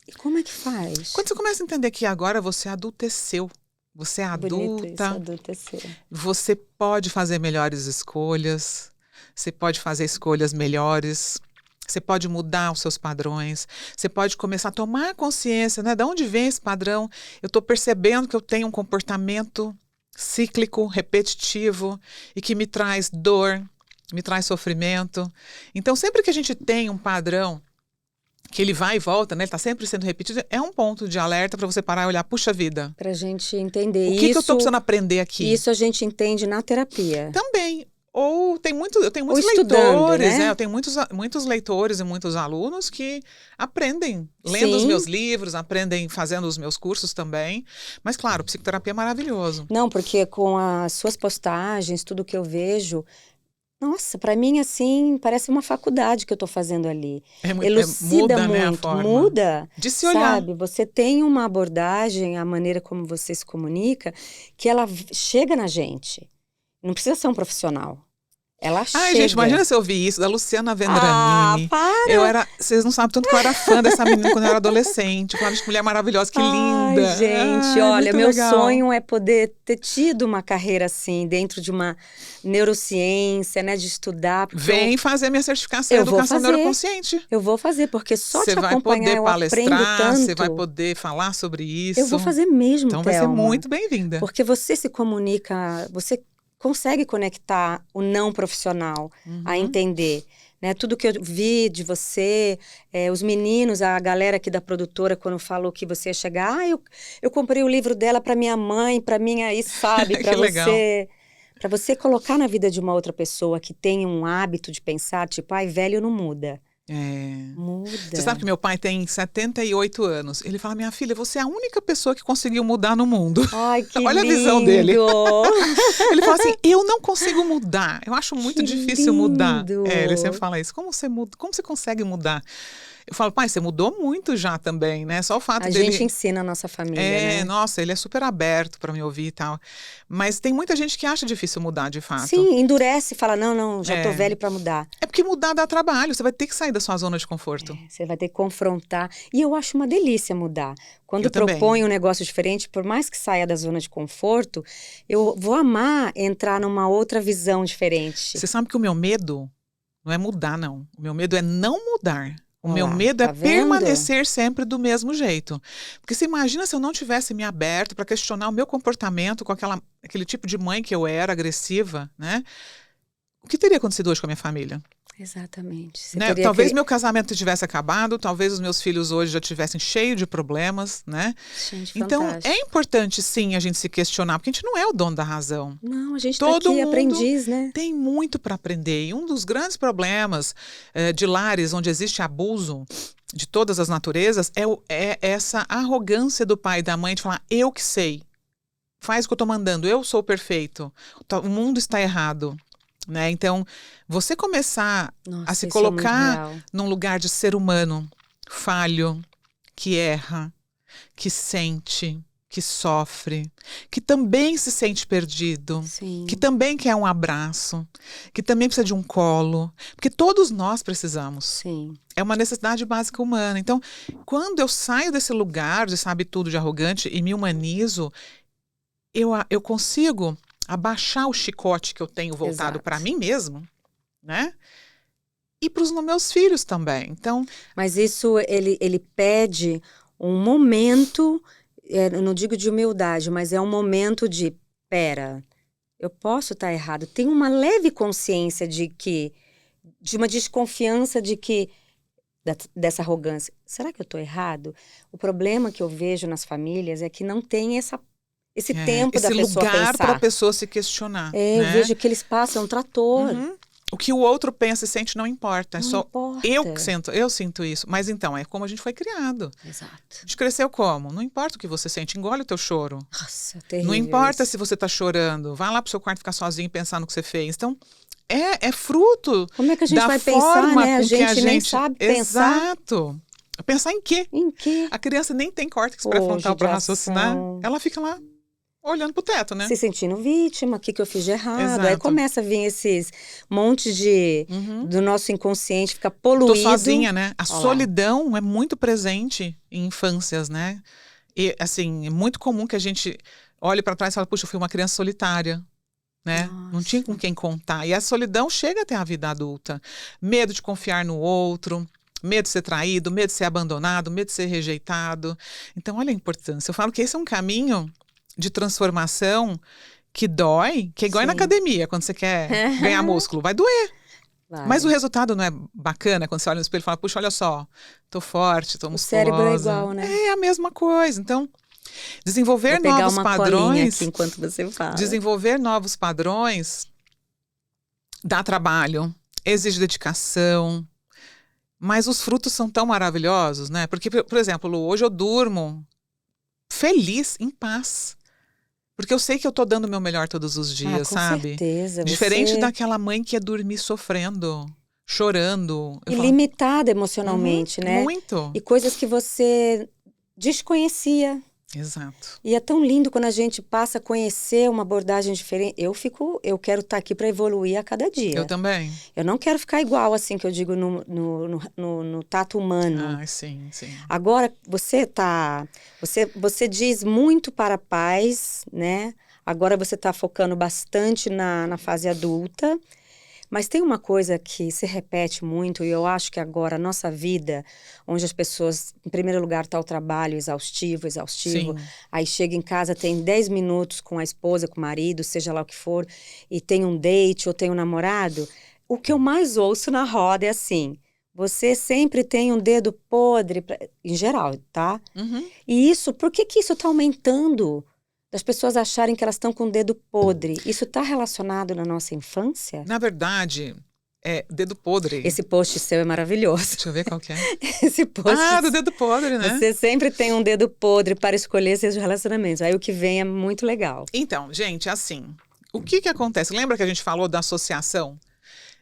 E como é que faz? Quando você começa a entender que agora você adulteceu, você é adulta, isso, adultecer. Você pode fazer melhores escolhas. Você pode fazer escolhas melhores, você pode mudar os seus padrões, você pode começar a tomar consciência, né? De onde vem esse padrão? Eu estou percebendo que eu tenho um comportamento cíclico, repetitivo e que me traz dor, me traz sofrimento. Então, sempre que a gente tem um padrão que ele vai e volta, né? Ele está sempre sendo repetido, é um ponto de alerta para você parar e olhar, puxa vida. Para a gente entender isso. O que eu estou precisando aprender aqui? Isso a gente entende na terapia. Também. Ou eu tenho muitos leitores, né? Eu tenho muitos leitores e muitos alunos que aprendem lendo os meus livros, aprendem fazendo os meus cursos também. Mas, claro, psicoterapia é maravilhoso. Não, porque com as suas postagens, tudo que eu vejo, nossa, para mim, assim, parece uma faculdade que eu estou fazendo ali. Elucida muda, muito, né, a forma muda. De se olhar. Sabe? Você tem uma abordagem, a maneira como você se comunica, que ela chega na gente. Não precisa ser um profissional. Ela chega. Ai, gente, imagina se eu ouvir isso da Luciana Vendramini. Para! Vocês não sabem tanto que eu era fã dessa menina quando eu era adolescente. Eu falava de mulher maravilhosa, que linda. Ai, gente, olha, meu legal. sonho é poder ter tido uma carreira assim, dentro de uma neurociência, né, de estudar. Vem fazer minha certificação em educação neuroconsciente. Eu vou fazer, porque só te acompanhar eu aprendo tanto. Você vai poder palestrar, você vai poder falar sobre isso. Eu vou fazer mesmo, Então Thelma, vai ser muito bem-vinda. Porque você se comunica, você consegue conectar o não profissional a entender, né? Tudo que eu vi de você, os meninos, a galera aqui da produtora, quando falou que você ia chegar, eu comprei o livro dela para minha mãe, para minha, sabe, para você colocar na vida de uma outra pessoa que tem um hábito de pensar, tipo, velho não muda. Muda. Você sabe que meu pai tem 78 anos. Ele fala, minha filha, você é a única pessoa que conseguiu mudar no mundo. Ai, que Olha lindo. A visão dele. Ele fala assim, eu não consigo mudar. Eu acho muito difícil mudar. Ele sempre fala isso. Como você muda? Como você consegue mudar? Eu falo, pai, você mudou muito já também, né? Só o fato A dele... gente ensina a nossa família, né? Nossa, ele é super aberto para me ouvir e tal. Mas tem muita gente que acha difícil mudar, de fato. Sim, endurece e fala, não, já tô É. velho para mudar. É porque mudar dá trabalho, você vai ter que sair da sua zona de conforto. Você vai ter que confrontar. E eu acho uma delícia mudar. Quando Eu também. propõe um negócio diferente, por mais que saia da zona de conforto, eu vou amar entrar numa outra visão diferente. Você sabe que o meu medo não é mudar, não. O meu medo é não mudar. O Olha meu lá, medo tá é vendo? permanecer sempre do mesmo jeito. Porque você imagina se eu não tivesse me aberto para questionar o meu comportamento com aquele tipo de mãe que eu era, agressiva, né? O que teria acontecido hoje com a minha família? Exatamente. Você Né? teria Talvez que... meu casamento tivesse acabado, talvez os meus filhos hoje já tivessem cheio de problemas, né? Gente, Então, fantástico. é importante, sim, a gente se questionar, porque a gente não é o dono da razão. Não, a gente tá Todo aqui mundo aprendiz, né? tem muito para aprender. E um dos grandes problemas de lares onde existe abuso de todas as naturezas é essa arrogância do pai e da mãe de falar, eu que sei, faz o que eu estou mandando, eu sou perfeito, o mundo está errado. Né? Então, você começar Nossa, a se isso é muito colocar real. num lugar de ser humano, falho, que erra, que sente, que sofre, que também se sente perdido, Sim. que também quer um abraço, que também precisa de um colo, porque todos nós precisamos. Sim. É uma necessidade básica humana. Então, quando eu saio desse lugar de sabe tudo, de arrogante e me humanizo, eu consigo abaixar o chicote que eu tenho voltado Exato. para mim mesmo, né? E para os meus filhos também. Então, Mas isso, ele pede um momento, eu não digo de humildade, mas é um momento de, pera, eu posso estar errado. Tem uma leve consciência de uma desconfiança de que, dessa arrogância. Será que eu estou errado? O problema que eu vejo nas famílias é que não tem esse tempo da esse pessoa lugar para a pensar. pessoa se questionar. Eu né? vejo que eles passam um trator. Uhum. O que o outro pensa e sente não importa. É Não só importa. eu sinto isso. Mas então, é como a gente foi criado. Exato. A gente cresceu como? Não importa o que você sente, engole o teu choro. Nossa, terrível. Não importa isso. se você está chorando. Vai lá pro seu quarto ficar sozinho e pensar no que você fez. Então, é fruto Como é que a gente da vai pensar, forma né? A com que gente nem sabe pensar. Exato. Pensar em quê? Em quê? A criança nem tem córtex pré-frontal para raciocinar. Ela fica lá olhando pro teto, né? Se sentindo vítima, o que eu fiz de errado. Exato. Aí começa a vir esses montes do nosso inconsciente, fica poluído. Tô sozinha, né? A Olha lá. solidão é muito presente em infâncias, né? E, assim, é muito comum que a gente olhe para trás e fale, puxa, eu fui uma criança solitária, né? Nossa. Não tinha com quem contar. E a solidão chega até a vida adulta. Medo de confiar no outro, medo de ser traído, medo de ser abandonado, medo de ser rejeitado. Então, olha a importância. Eu falo que esse é um caminho de transformação que dói, que é igual Sim. na academia, quando você quer ganhar músculo. Vai doer. Vai. Mas o resultado não é bacana quando você olha no espelho e fala, puxa, olha só, tô forte, tô O musculosa. cérebro é igual, né? É a mesma coisa. Então, desenvolver Vou pegar novos uma colinha padrões, aqui enquanto você fala. desenvolver novos padrões dá trabalho, exige dedicação, mas os frutos são tão maravilhosos, né? Porque, por exemplo, Lu, hoje eu durmo feliz, em paz. Porque eu sei que eu tô dando o meu melhor todos os dias, com sabe? certeza. Diferente você... daquela mãe que ia dormir sofrendo, chorando. Eu E falo, limitada emocionalmente, né? muito. E coisas que você desconhecia. Exato. E é tão lindo quando a gente passa a conhecer uma abordagem diferente. Eu quero estar aqui para evoluir a cada dia. Eu também. Eu não quero ficar igual, assim, que eu digo, no tato humano. Ah, sim, sim. Agora, você diz muito para pais, né? Agora você está focando bastante na fase adulta. Mas tem uma coisa que se repete muito, e eu acho que agora a nossa vida, onde as pessoas, em primeiro lugar, está o trabalho exaustivo, Sim. aí chega em casa, tem 10 minutos com a esposa, com o marido, seja lá o que for, e tem um date ou tem um namorado, o que eu mais ouço na roda é assim, você sempre tem um dedo podre, em geral, tá? Uhum. E isso, por que isso está aumentando? Das pessoas acharem que elas estão com o dedo podre. Isso está relacionado na nossa infância? Na verdade, é dedo podre. Esse post seu é maravilhoso. Deixa eu ver qual que é. Esse post. Do dedo podre, né? Você sempre tem um dedo podre para escolher seus relacionamentos. Aí o que vem é muito legal. Então, gente, assim, o que acontece? Lembra que a gente falou da associação?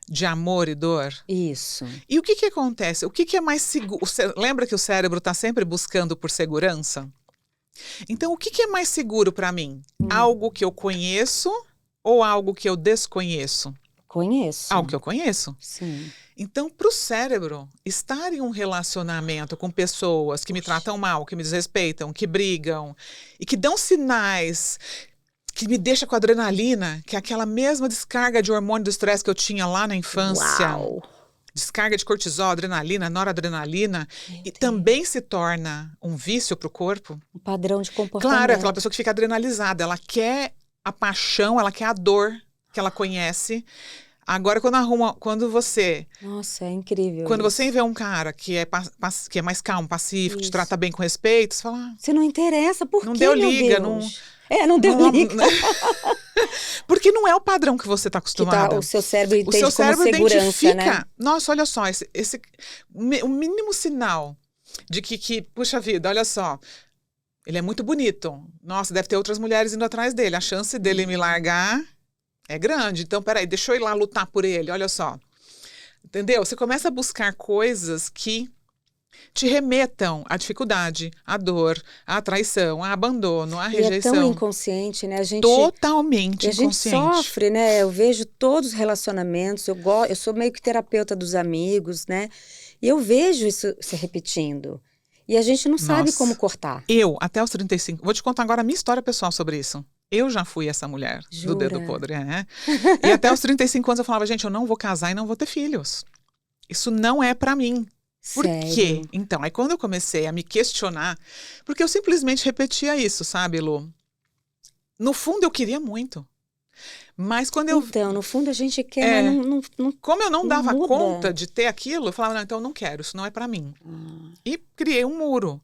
de amor e dor. Isso. E o que acontece? O que é mais seguro? Lembra que o cérebro está sempre buscando por segurança? Então, o que é mais seguro para mim? Algo que eu conheço ou algo que eu desconheço? Conheço. Algo que eu conheço. Sim. Então, para o cérebro, estar em um relacionamento com pessoas que me tratam mal, que me desrespeitam, que brigam e que dão sinais, que me deixa com adrenalina, que é aquela mesma descarga de hormônio do estresse que eu tinha lá na infância. Uau. Descarga de cortisol, adrenalina, noradrenalina, e também se torna um vício para o corpo. Um padrão de comportamento. Claro, é aquela pessoa que fica adrenalizada, ela quer a paixão, ela quer a dor que ela conhece. Agora, quando você... Nossa, é incrível. Quando isso. você vê um cara que é mais calmo, pacífico, te Isso. trata bem com respeito, você fala... Você não interessa, por Não quê, deu meu liga, Deus? Não deu liga. Porque não é o padrão que você está acostumada. O seu cérebro entende O seu cérebro como segurança, identifica... né? Nossa, olha só, o mínimo sinal de que, puxa vida, olha só, ele é muito bonito. Nossa, deve ter outras mulheres indo atrás dele. A chance dele me largar é grande. Então, peraí, deixa eu ir lá lutar por ele, olha só. Entendeu? Você começa a buscar coisas que te remetam à dificuldade, à dor, à traição, ao abandono, à rejeição. E é tão inconsciente, né? Totalmente a gente inconsciente. sofre, né? Eu vejo todos os relacionamentos, eu sou meio que terapeuta dos amigos, né? E eu vejo isso se repetindo. E a gente não sabe Nossa. como cortar. Eu, até os 35... Vou te contar agora a minha história pessoal sobre isso. Eu já fui essa mulher Jura? do dedo podre. E até os 35 anos eu falava, gente, eu não vou casar e não vou ter filhos. Isso não é pra mim. Por Sério? quê? Então, aí quando eu comecei a me questionar, porque eu simplesmente repetia isso, sabe, Lu? No fundo, eu queria muito. Mas quando eu... Então, no fundo a gente quer, mas não Como eu não dava muda. conta de ter aquilo, eu falava, não, então eu não quero, isso não é pra mim. E criei um muro.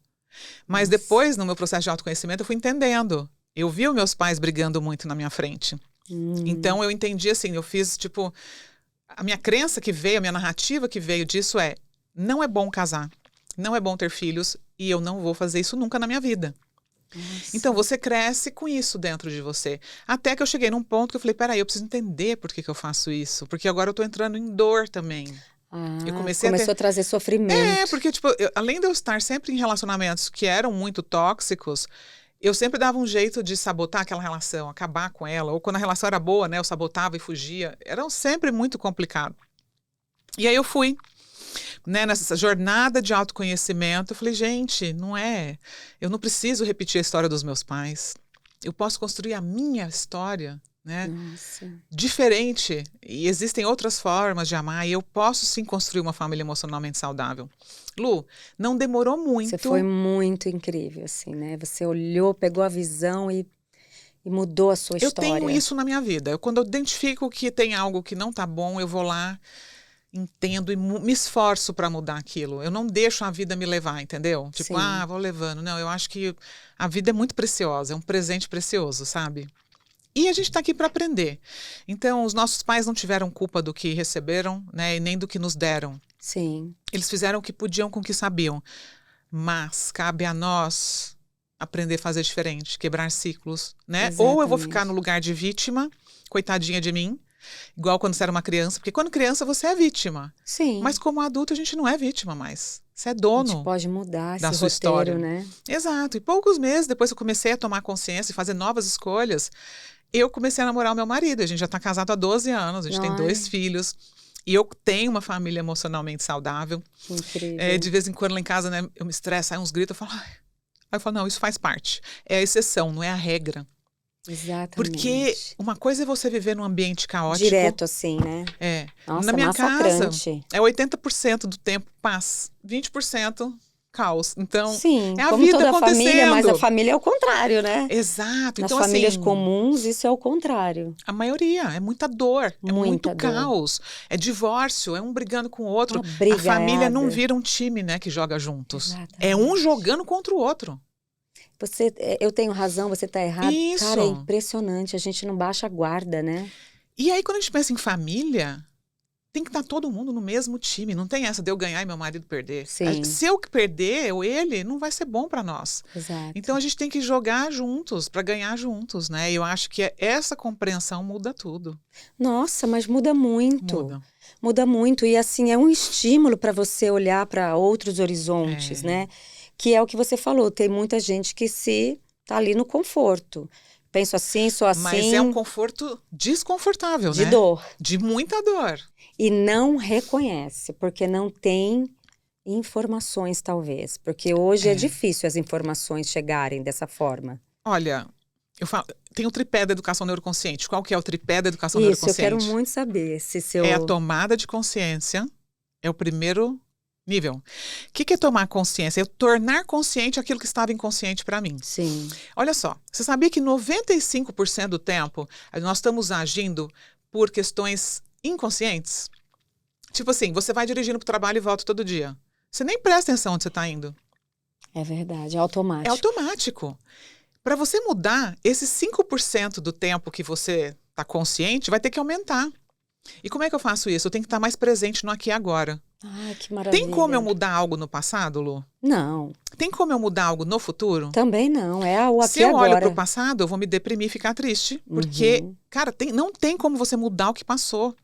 Mas Nossa. depois, no meu processo de autoconhecimento, eu fui entendendo. Eu vi os meus pais brigando muito na minha frente. Então, eu entendi assim, eu fiz, tipo... A minha crença que veio, a minha narrativa que veio disso é: não é bom casar, não é bom ter filhos, e eu não vou fazer isso nunca na minha vida. Nossa. Então, você cresce com isso dentro de você. Até que eu cheguei num ponto que eu falei, peraí, eu preciso entender por que eu faço isso. Porque agora eu tô entrando em dor também. Eu Começou a trazer sofrimento. Porque, tipo, além de eu estar sempre em relacionamentos que eram muito tóxicos, eu sempre dava um jeito de sabotar aquela relação, acabar com ela. Ou quando a relação era boa, né, eu sabotava e fugia. Era sempre muito complicado. E aí eu fui, né, nessa jornada de autoconhecimento. Eu falei, gente, eu não preciso repetir a história dos meus pais. Eu posso construir a minha história, né? Nossa. Diferente. E existem outras formas de amar. E eu posso sim construir uma família emocionalmente saudável. Lu, não demorou muito. Você foi muito incrível, assim, né? Você olhou, pegou a visão e mudou a sua história. Eu tenho isso na minha vida. Quando eu identifico que tem algo que não tá bom, eu vou lá, entendo e me esforço para mudar aquilo. Eu não deixo a vida me levar, entendeu? Tipo, Sim. vou levando. Não, eu acho que a vida é muito preciosa, é um presente precioso, sabe? E a gente está aqui para aprender. Então, os nossos pais não tiveram culpa do que receberam, né? E nem do que nos deram. Sim. Eles fizeram o que podiam com o que sabiam. Mas cabe a nós aprender a fazer diferente, quebrar ciclos, né? Exatamente. Ou eu vou ficar no lugar de vítima, coitadinha de mim, igual quando você era uma criança, porque quando criança você é vítima. Sim. Mas como adulto a gente não é vítima mais. Você é A dono gente pode mudar da esse sua roteiro, história. né? Exato. E poucos meses depois que eu comecei a tomar consciência e fazer novas escolhas, eu comecei a namorar o meu marido. A gente já está casado há 12 anos, a gente tem 2 filhos. E eu tenho uma família emocionalmente saudável. Que incrível. De vez em quando lá em casa, né, eu me estresso, aí uns gritos, eu falo... Ai. Aí eu falo, não, isso faz parte. É a exceção, não é a regra. Exatamente. Porque uma coisa é você viver num ambiente caótico. Direto assim, né? Nossa, na minha casa, massacrante. 80% do tempo paz, 20% caos. Então, Sim, é a como vida toda acontecendo. família, mas a família é o contrário, né? Exato. Nas então, famílias assim, comuns, isso é o contrário. a maioria é muita dor, é muito Muita dor. caos, é divórcio, é um brigando com o outro. Uma A família não brigaiada. vira um time, né, que joga juntos. Exatamente. É um jogando contra o outro. Eu tenho razão, você tá errado. Isso. Cara, é impressionante, a gente não baixa a guarda, né? E aí, quando a gente pensa em família, tem que estar todo mundo no mesmo time. Não tem essa de eu ganhar e meu marido perder. Sim. Se eu perder, ou ele, não vai ser bom para nós. Exato. Então, a gente tem que jogar juntos, para ganhar juntos, né? E eu acho que essa compreensão muda tudo. Nossa, mas muda muito. Muda. Muda muito e assim é um estímulo para você olhar para outros horizontes, É. né? Que é o que você falou, tem muita gente que se tá ali no conforto. Penso assim, sou Mas é um assim, conforto desconfortável, de né? dor. De muita dor. E não reconhece, porque não tem informações, talvez. Porque hoje é É. difícil as informações chegarem dessa forma. Olha, eu falo, tem o tripé da educação neuroconsciente. Qual que é o tripé da educação Isso, eu quero neuroconsciente? muito saber se É a seu. tomada de consciência, é o primeiro nível. O que é tomar consciência? É eu tornar consciente aquilo que estava inconsciente para mim. Sim, Olha só, você sabia que 95% do tempo nós estamos agindo por questões inconscientes? Tipo assim, você vai dirigindo para o trabalho e volta todo dia. Você nem presta atenção onde você está indo. é verdade, é É automático. automático. Para você mudar, esses 5% do tempo que você está consciente vai ter que aumentar. E como é que eu faço isso? Eu tenho que estar mais presente no aqui e agora. Ai, que Tem como eu maravilha. mudar algo no passado, Lu? Não, Tem como eu mudar algo no futuro? também não. É o Se aqui e eu olho para o agora. passado, eu vou me deprimir e ficar triste. Porque, Uhum. cara, não tem como você mudar o que passou.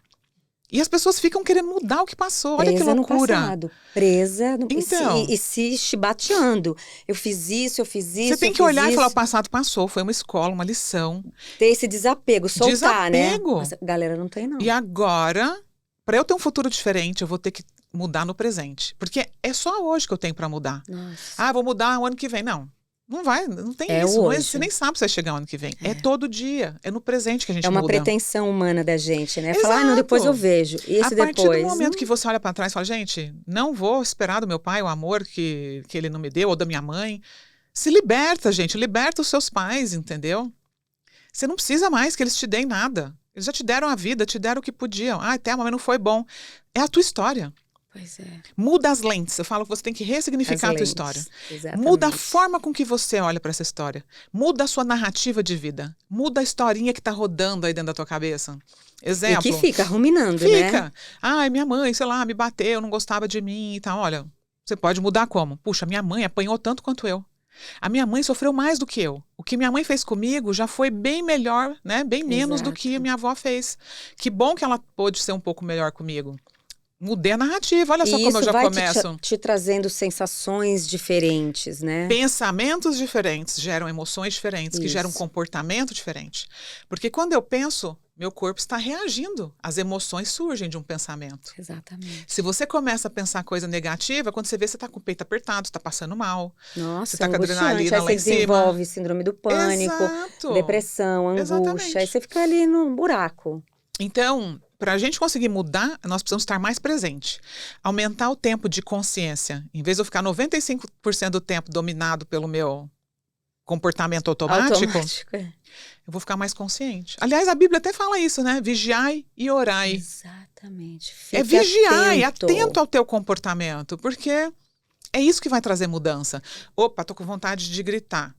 E as pessoas ficam querendo mudar o que passou. Olha que Presa no loucura. passado. Presa no... Então, e se chibateando. Eu fiz isso, eu fiz você isso, tem eu que fiz olhar e falar: o isso. passado passou, foi uma escola, uma lição. Ter esse desapego, soltar, né? Desapego. Mas a galera não tem, não. E agora, para eu ter um futuro diferente, eu vou ter que mudar no presente. Porque é só hoje que eu tenho para mudar. Nossa. Ah, vou mudar o ano que vem. Não. Não vai, não tem É isso. hoje. Você nem sabe se vai chegar o ano que vem. É todo dia. É no presente que a gente É uma muda. pretensão humana da gente, né? Falar, não, Exato. depois eu vejo. E esse A partir depois? do momento que você olha para trás e fala, gente, não vou esperar do meu pai o amor que ele não me deu, ou da minha mãe. Se liberta, gente. Liberta os seus pais, entendeu? Você não precisa mais que eles te deem nada. Eles já te deram a vida, te deram o que podiam. Ah, até mas não foi bom. É a tua história. Pois é. Muda as lentes. Eu falo que você tem que ressignificar a tua história. Exatamente. Muda a forma com que você olha para essa história. Muda a sua narrativa de vida. Muda a historinha que está rodando aí dentro da tua cabeça. Exemplo. E que fica ruminando, né? Fica. Ai, minha mãe, sei lá, me bateu, não gostava de mim e tal. Olha, você pode mudar como? Puxa, minha mãe apanhou tanto quanto eu. A minha mãe sofreu mais do que eu. O que minha mãe fez comigo já foi bem melhor, né? Bem menos do que a minha avó fez. Que bom que ela pôde ser um pouco melhor comigo. Mudei a narrativa, olha só E como eu isso já vai começo. te trazendo sensações diferentes, né? Pensamentos diferentes geram emoções diferentes, que geram um Isso. comportamento diferente. Porque quando eu penso, meu corpo está reagindo. As emoções surgem de um pensamento. Exatamente. Se você começa a pensar coisa negativa, quando você vê, você está com o peito apertado, está passando mal. Nossa, Você tá com a angustiante. adrenalina Aí lá você em cima. desenvolve síndrome do pânico, Exato. depressão, angústia. Exatamente. Aí você fica ali no buraco. Então, para a gente conseguir mudar, nós precisamos estar mais presente. Aumentar o tempo de consciência. Em vez de eu ficar 95% do tempo dominado pelo meu comportamento automático, É. eu vou ficar mais consciente. Aliás, a Bíblia até fala isso, né? Vigiai e orai. Exatamente. É Fique vigiar, atento ao teu comportamento, porque é isso que vai trazer mudança. Opa, tô com vontade de gritar.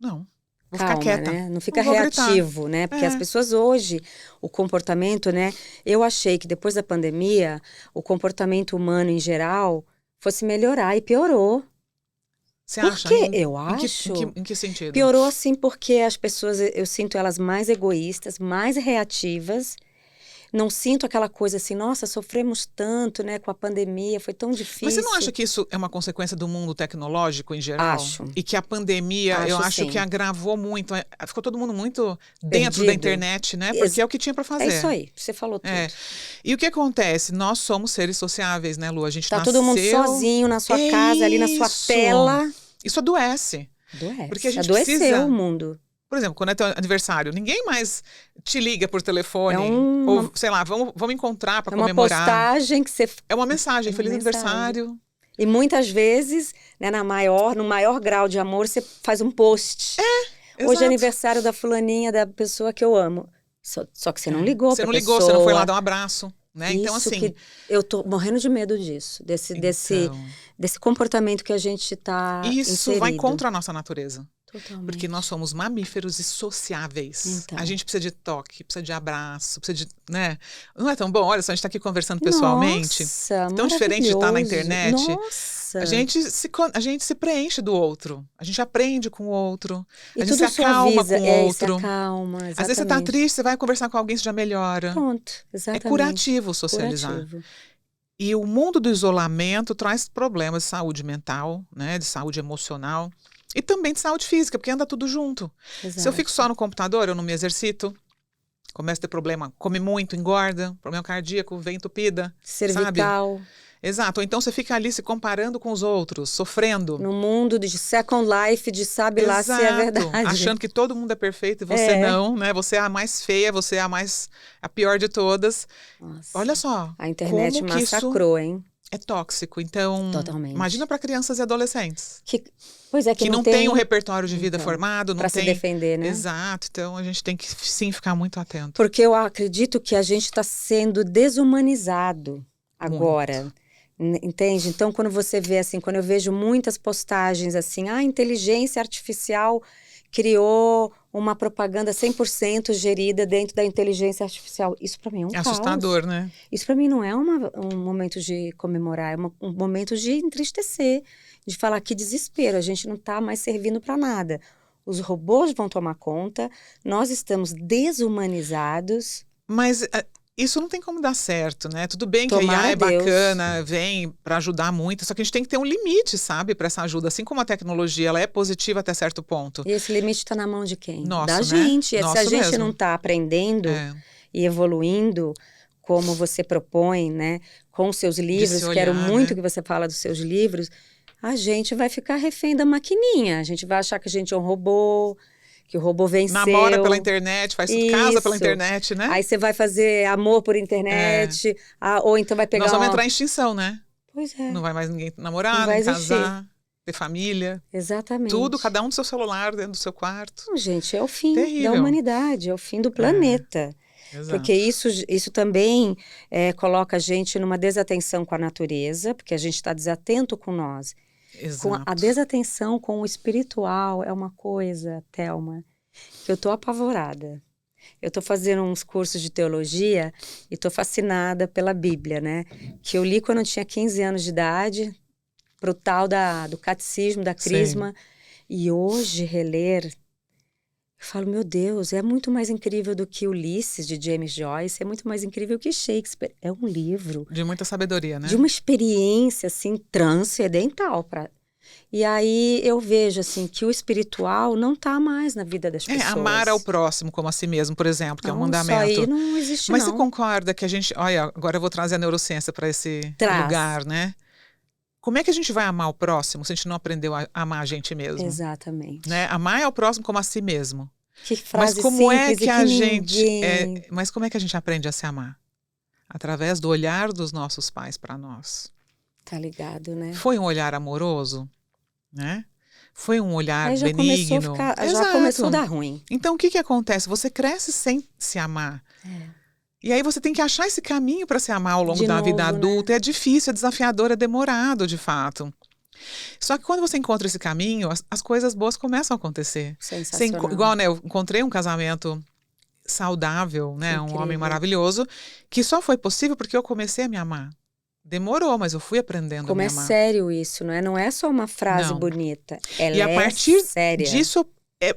Não, vou Calma, ficar quieta. né? Não fica Não vou gritar. reativo, né? Porque É. as pessoas hoje, o comportamento, né? Eu achei que depois da pandemia, o comportamento humano em geral fosse melhorar e piorou. Você Por acha? quê? Eu Em que, acho. em que sentido? Piorou assim porque as pessoas, eu sinto elas mais egoístas, mais reativas. Não sinto aquela coisa assim, nossa, sofremos tanto, né, com a pandemia, foi tão difícil. Mas você não acha que isso é uma consequência do mundo tecnológico em geral? Acho. E que a pandemia, eu Acho, acho sim. que agravou muito. Ficou todo mundo muito dentro da Perdido. internet, né? Porque é o que tinha para fazer. É isso aí, você falou tudo. É. E o que acontece? Nós somos seres sociáveis, né, Lu? A gente Tá nasceu... todo mundo sozinho na sua casa, ali na sua Isso. tela. Isso adoece. Adoece. Porque a gente Adoeceu precisa- o mundo. Por exemplo, quando é teu aniversário, ninguém mais te liga por telefone. É uma- Ou, sei lá, vamos encontrar para É uma comemorar. postagem que você... É uma mensagem, É uma feliz mensagem. aniversário. E muitas vezes, né, no maior grau de amor, você faz um post. Hoje Exato. é aniversário da fulaninha, da pessoa que eu amo. Só que você não ligou Você pra não ligou, pessoa. você não foi lá dar um abraço, né? Então, Isso assim... que eu tô morrendo de medo disso. Desse então, comportamento que a gente tá isso inserido. vai contra a nossa natureza. Totalmente. Porque nós somos mamíferos e sociáveis. Então. A gente precisa de toque, precisa de abraço, precisa de, né? Não é tão bom? Olha só, a gente está aqui conversando pessoalmente. Nossa, Tão diferente de estar na maravilhoso. internet. Nossa. A gente se preenche do outro. A gente aprende com o outro. E A gente tudo se acalma suaviza. com o Se outro. acalma, Às vezes você tá exatamente. triste, você vai conversar com alguém, você já melhora. Pronto, É exatamente. curativo socializar. Curativo. E o mundo do isolamento traz problemas de saúde mental, né, de saúde emocional e também de saúde física, porque anda tudo junto. Exato. Se eu fico só no computador, eu não me exercito, começo a ter problema, come muito, engorda, problema cardíaco, vem entupida, sabe? Cervical. Exato. Ou então você fica ali se comparando com os outros, sofrendo. No mundo de Second Life, de sabe lá se é verdade. Achando que todo mundo é perfeito e você não, né? Você é a mais feia, você é a pior de todas. Nossa. Olha só. A internet como que massacrou, hein? é tóxico. Então, Totalmente. imagina para crianças e adolescentes. Pois é, Que não tem um repertório de vida Então, formado, não para tem. se defender, né? Exato. Então, a gente tem que sim ficar muito atento. Porque eu acredito que a gente está sendo desumanizado agora. Entende? Então, quando você vê assim, quando eu vejo muitas postagens assim, a inteligência artificial criou uma propaganda 100% gerida dentro da inteligência artificial. Isso para mim é um caos. Assustador, né? Isso para mim não é um momento de comemorar, é um momento de entristecer, de falar que desespero, a gente não está mais servindo para nada. Os robôs vão tomar conta, nós estamos desumanizados. Mas isso não tem como dar certo, né? Tudo bem que Tomara a IA é Deus. bacana, vem para ajudar muito, só que a gente tem que ter um limite, sabe, para essa ajuda. Assim como a tecnologia, ela é positiva até certo ponto. E esse limite está na mão de quem? Nosso, da né? gente. E se a Nosso gente mesmo. não está aprendendo e evoluindo, como você propõe, né, com os seus livros, olhar, quero muito né? que você fala dos seus livros, a gente vai ficar refém da maquininha. A gente vai achar que a gente é um robô, que o robô venceu. Namora pela internet, faz casa pela Isso. internet, né? Aí você vai fazer amor por internet, ou então vai pegar Nós vamos entrar em extinção, né? Pois é, Não vai mais ninguém namorar, Não vai nem existir. casar, ter família. exatamente. Tudo, cada um do seu celular, dentro do seu quarto. Não, gente, é o fim Terrível. da humanidade, é o fim do planeta. Exato. Porque isso também coloca a gente numa desatenção com a natureza, porque a gente está desatento com nós. Exato. A desatenção com o espiritual é uma coisa, Thelma, que eu tô apavorada. Eu tô fazendo uns cursos de teologia e tô fascinada pela Bíblia, né? Que eu li quando eu tinha 15 anos de idade, pro tal do catecismo, da crisma. E hoje, reler, eu falo, meu Deus, é muito mais incrível do que Ulisses, de James Joyce, é muito mais incrível que Shakespeare. É um livro De muita sabedoria, né? de uma experiência, assim, transcendental. E aí eu vejo, assim, que o espiritual não está mais na vida das pessoas. Amar ao próximo como a si mesmo, por exemplo, que é um mandamento. Isso aí não existe, Mas não. você concorda que a gente... Olha, agora eu vou trazer a neurociência para esse lugar, né? Como é que a gente vai amar o próximo se a gente não aprendeu a amar a gente mesmo? Exatamente. Né? Amar ao próximo como a si mesmo. Que frase Mas como é simples que e a ninguém... gente... Mas como é que a gente aprende a se amar? Através do olhar dos nossos pais para nós. Tá ligado, né? Foi um olhar amoroso, né? Foi um olhar Aí já benigno. já começou a dar ruim. Então, o que acontece? Você cresce sem se amar. E aí você tem que achar esse caminho para se amar ao longo da vida adulta. Né? É difícil, é desafiador, é demorado, de fato. Só que quando você encontra esse caminho, as coisas boas começam a acontecer. Sensacional. Igual, né? Eu encontrei um casamento saudável, né? Incrível. Um homem maravilhoso, que só foi possível porque eu comecei a me amar. Demorou, mas eu fui aprendendo Como a me é amar. sério isso, não é? Não é só uma frase bonita. Ela e a partir séria. disso,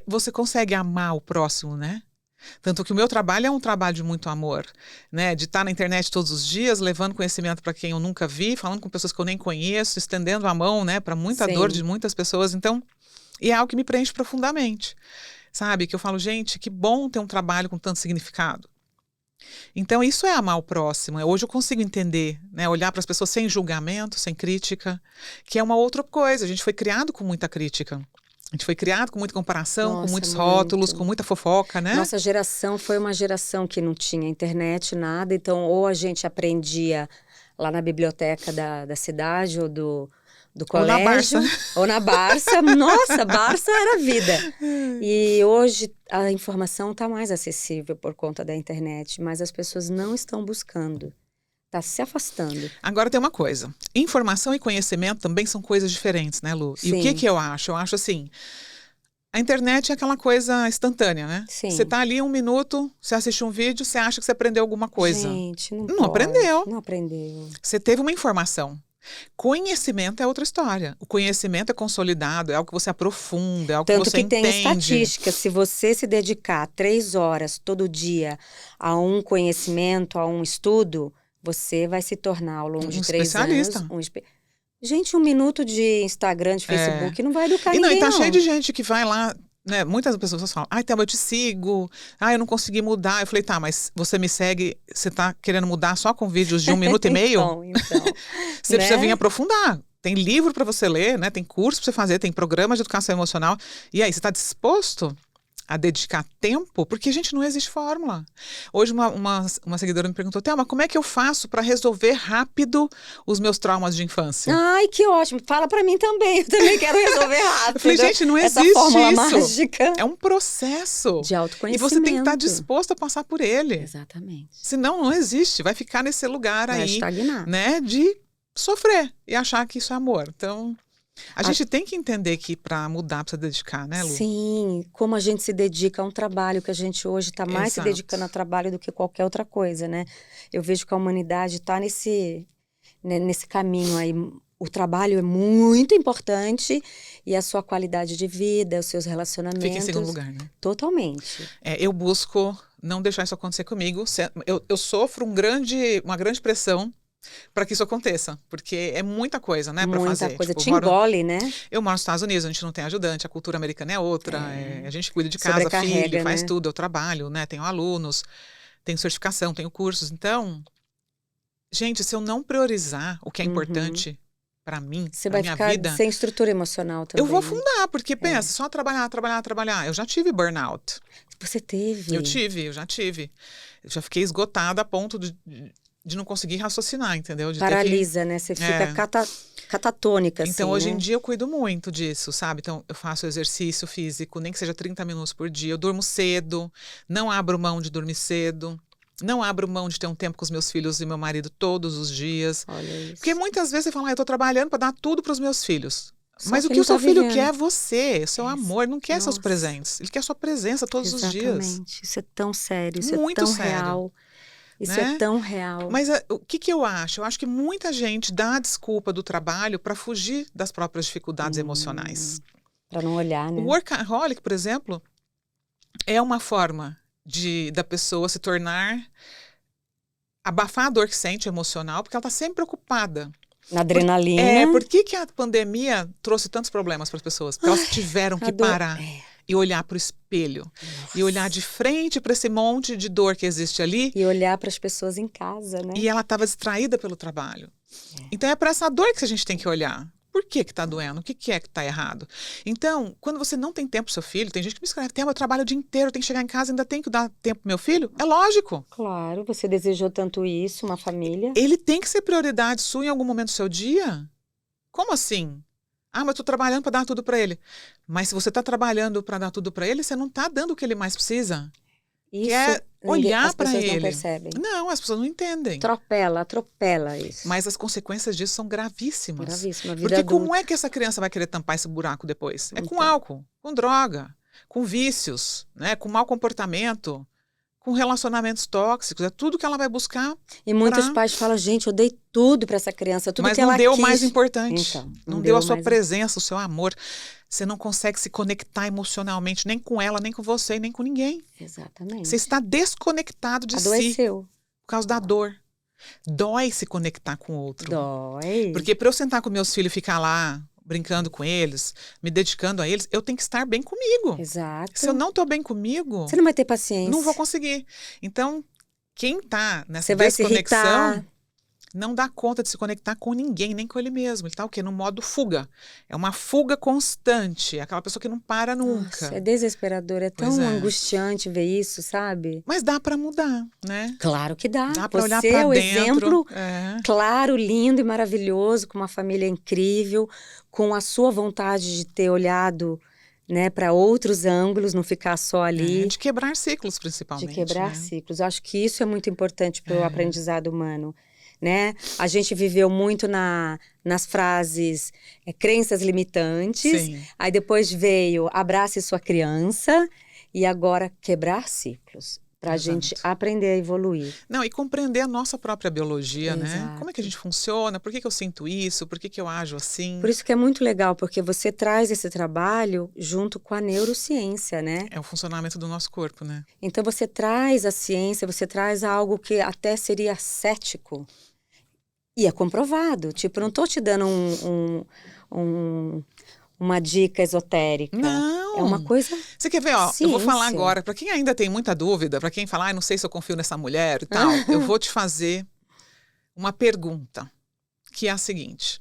você consegue amar o próximo, né? Tanto que o meu trabalho é um trabalho de muito amor, né? De estar na internet todos os dias, levando conhecimento para quem eu nunca vi, falando com pessoas que eu nem conheço, estendendo a mão, né? Para muita dor de muitas pessoas. Então, e é algo que me preenche profundamente, sabe? Que eu falo, gente, que bom ter um trabalho com tanto significado. Então, isso é amar o próximo. Hoje eu consigo entender, né? Olhar para as pessoas sem julgamento, sem crítica, que é uma outra coisa. A gente foi criado com muita crítica. A gente foi criado com muita comparação, com muitos rótulos, com muita fofoca, né? Nossa geração foi uma geração que não tinha internet, nada. Então, ou a gente aprendia lá na biblioteca da cidade ou do colégio. Ou na Barça. Ou na Barça. Nossa, Barça era vida. E hoje a informação está mais acessível por conta da internet, mas as pessoas não estão buscando. Está se afastando. Agora tem uma coisa. Informação e conhecimento também são coisas diferentes, né, Lu? Sim. E o que eu acho? Eu acho assim, A internet é aquela coisa instantânea, né? Sim. Você tá ali 1 minuto, você assiste um vídeo, você acha que você aprendeu alguma coisa. Gente, não Não pode, aprendeu. Não aprendeu. Você teve uma informação. Conhecimento é outra história. O conhecimento é consolidado, é algo que você aprofunda, é algo Tanto que você que tem entende. estatística, se você se dedicar 3 horas todo dia a um conhecimento, a um estudo, você vai se tornar, ao longo de 3 anos, especialista. Gente, 1 minuto de Instagram, de Facebook, não vai educar E ninguém, tá não. cheio de gente que vai lá, né? Muitas pessoas falam, Thelma, eu te sigo, eu não consegui mudar. Eu falei, tá, mas você me segue, você tá querendo mudar só com vídeos de 1 minuto e meio? Então. Você precisa Né? vir aprofundar. Tem livro para você ler, né? Tem curso para você fazer, tem programa de educação emocional. E aí, você está disposto a dedicar tempo? Porque, gente, não existe fórmula. Hoje, uma seguidora me perguntou, Thelma, como é que eu faço para resolver rápido os meus traumas de infância? Ai, que ótimo. Fala pra mim também. Eu também quero resolver rápido. Eu falei, gente, não Essa existe fórmula isso. mágica É um processo. de E autoconhecimento. você tem que estar disposto a passar por ele. Exatamente. Senão, não existe. Vai ficar nesse lugar Vai aí, estagnar. né? De sofrer e achar que isso é amor. Então, a gente tem que entender que para mudar precisa dedicar, né, Lu? Sim, como a gente se dedica a um trabalho, que a gente hoje está mais se Exato. dedicando a trabalho do que qualquer outra coisa, né? Eu vejo que a humanidade está nesse caminho aí. O trabalho é muito importante e a sua qualidade de vida, os seus relacionamentos. Fica em segundo lugar, né? Totalmente. Eu busco não deixar isso acontecer comigo. Eu sofro uma grande pressão para que isso aconteça, porque é muita coisa, né, para fazer. Muita coisa. Tipo, Te engole, né? eu moro nos Estados Unidos, a gente não tem ajudante, a cultura americana é outra, a gente cuida de casa, Sobrecarrega, filho, faz né? tudo, eu trabalho, né, tenho alunos, tenho certificação, tenho cursos. Então, gente, se eu não priorizar o que é importante para mim, Você pra vai minha ficar vida, sem estrutura emocional também. eu vou afundar, porque pensa, só trabalhar. Eu já tive burnout. Você teve? Eu já tive. Eu já fiquei esgotada a ponto de não conseguir raciocinar, entendeu? De Paralisa, né? Você fica catatônica, assim, Então, hoje né? em dia, eu cuido muito disso, sabe? Então, eu faço exercício físico, nem que seja 30 minutos por dia. Eu durmo cedo, não abro mão de dormir cedo. Não abro mão de ter um tempo com os meus filhos e meu marido todos os dias. Olha isso. Porque muitas vezes você fala, eu tô trabalhando para dar tudo para os meus filhos. Só Mas o que que o não seu tá filho vivendo. quer é você, seu amor, ele não quer seus Nossa. presentes. Ele quer sua presença todos os dias. Exatamente. Isso é tão sério, isso Muito é tão sério, real. Isso né? é tão real. Mas o que eu acho? Eu acho que muita gente dá a desculpa do trabalho para fugir das próprias dificuldades emocionais. Pra não olhar, né? O workaholic, por exemplo, é uma forma da pessoa se tornar... abafar a dor que sente emocional, porque ela está sempre preocupada. Na adrenalina. Por que a pandemia trouxe tantos problemas para as pessoas? Porque elas tiveram que parar e olhar para o espelho. Nossa. E olhar de frente para esse monte de dor que existe ali. E olhar para as pessoas em casa, né? E ela estava distraída pelo trabalho. Então é para essa dor que a gente tem que olhar. Por que está doendo? O que é que está errado? Então, quando você não tem tempo pro seu filho, tem gente que me escreve, eu trabalho o dia inteiro, tem que chegar em casa, ainda tem que dar tempo pro meu filho? É lógico. Claro, você desejou tanto isso, uma família. Ele tem que ser prioridade sua em algum momento do seu dia? Como assim? Mas eu tô trabalhando para dar tudo para ele. Mas se você tá trabalhando para dar tudo para ele, você não tá dando o que ele mais precisa. Isso, Que é olhar para ele. As pessoas não percebem. Não, as pessoas não entendem. Atropela isso. Mas as consequências disso são gravíssimas. Gravíssima. Vida Porque adulta. como é que essa criança vai querer tampar esse buraco depois? É com Então. álcool, com droga, com vícios, né? Com mau comportamento, com relacionamentos tóxicos. É tudo que ela vai buscar. E muitos pais falam, gente, eu dei tudo para essa criança, tudo mas que ela não deu o quis. mais importante. Então, não deu a sua presença, o seu amor. Você não consegue se conectar emocionalmente nem com ela, nem com você, nem com ninguém. Exatamente. Você está desconectado de si Adoeceu. por causa da dor. Dói se conectar com o outro. Dói. Porque para eu sentar com meus filhos e ficar lá brincando com eles, me dedicando a eles, eu tenho que estar bem comigo. Exato. Se eu não estou bem comigo, você não vai ter paciência. não vou conseguir. Então, quem está nessa você vai desconexão se irritar. não dá conta de se conectar com ninguém, nem com ele mesmo. Ele está o quê? No modo fuga. É uma fuga constante. Aquela pessoa que não para nunca. Nossa, é desesperador. É tão Pois é. angustiante ver isso, sabe? Mas dá para mudar, né? Claro que dá. Dá para olhar Você para é o dentro. exemplo É. claro, lindo e maravilhoso, com uma família incrível, com a sua vontade de ter olhado, né, para outros ângulos, não ficar só ali. De quebrar ciclos, principalmente. De quebrar né? ciclos. Eu acho que isso é muito importante para o aprendizado humano. né? A gente viveu muito nas frases crenças limitantes, Sim. aí depois veio abrace sua criança e agora quebrar ciclos. Para a gente Exato. aprender a evoluir. Não, e compreender a nossa própria biologia, né? Como é que a Exato. gente funciona? Por que que eu sinto isso? Por que que eu ajo assim? Por isso que é muito legal, porque você traz esse trabalho junto com a neurociência, né? É o funcionamento do nosso corpo, né? Então você traz a ciência, você traz algo que até seria cético. E é comprovado. Tipo, eu não tô te dando uma dica esotérica. Não! É uma coisa Você quer ver, ó? Eu vou falar ciência. agora, para quem ainda tem muita dúvida, para quem fala, não sei se eu confio nessa mulher e tal, eu vou te fazer uma pergunta, que é a seguinte.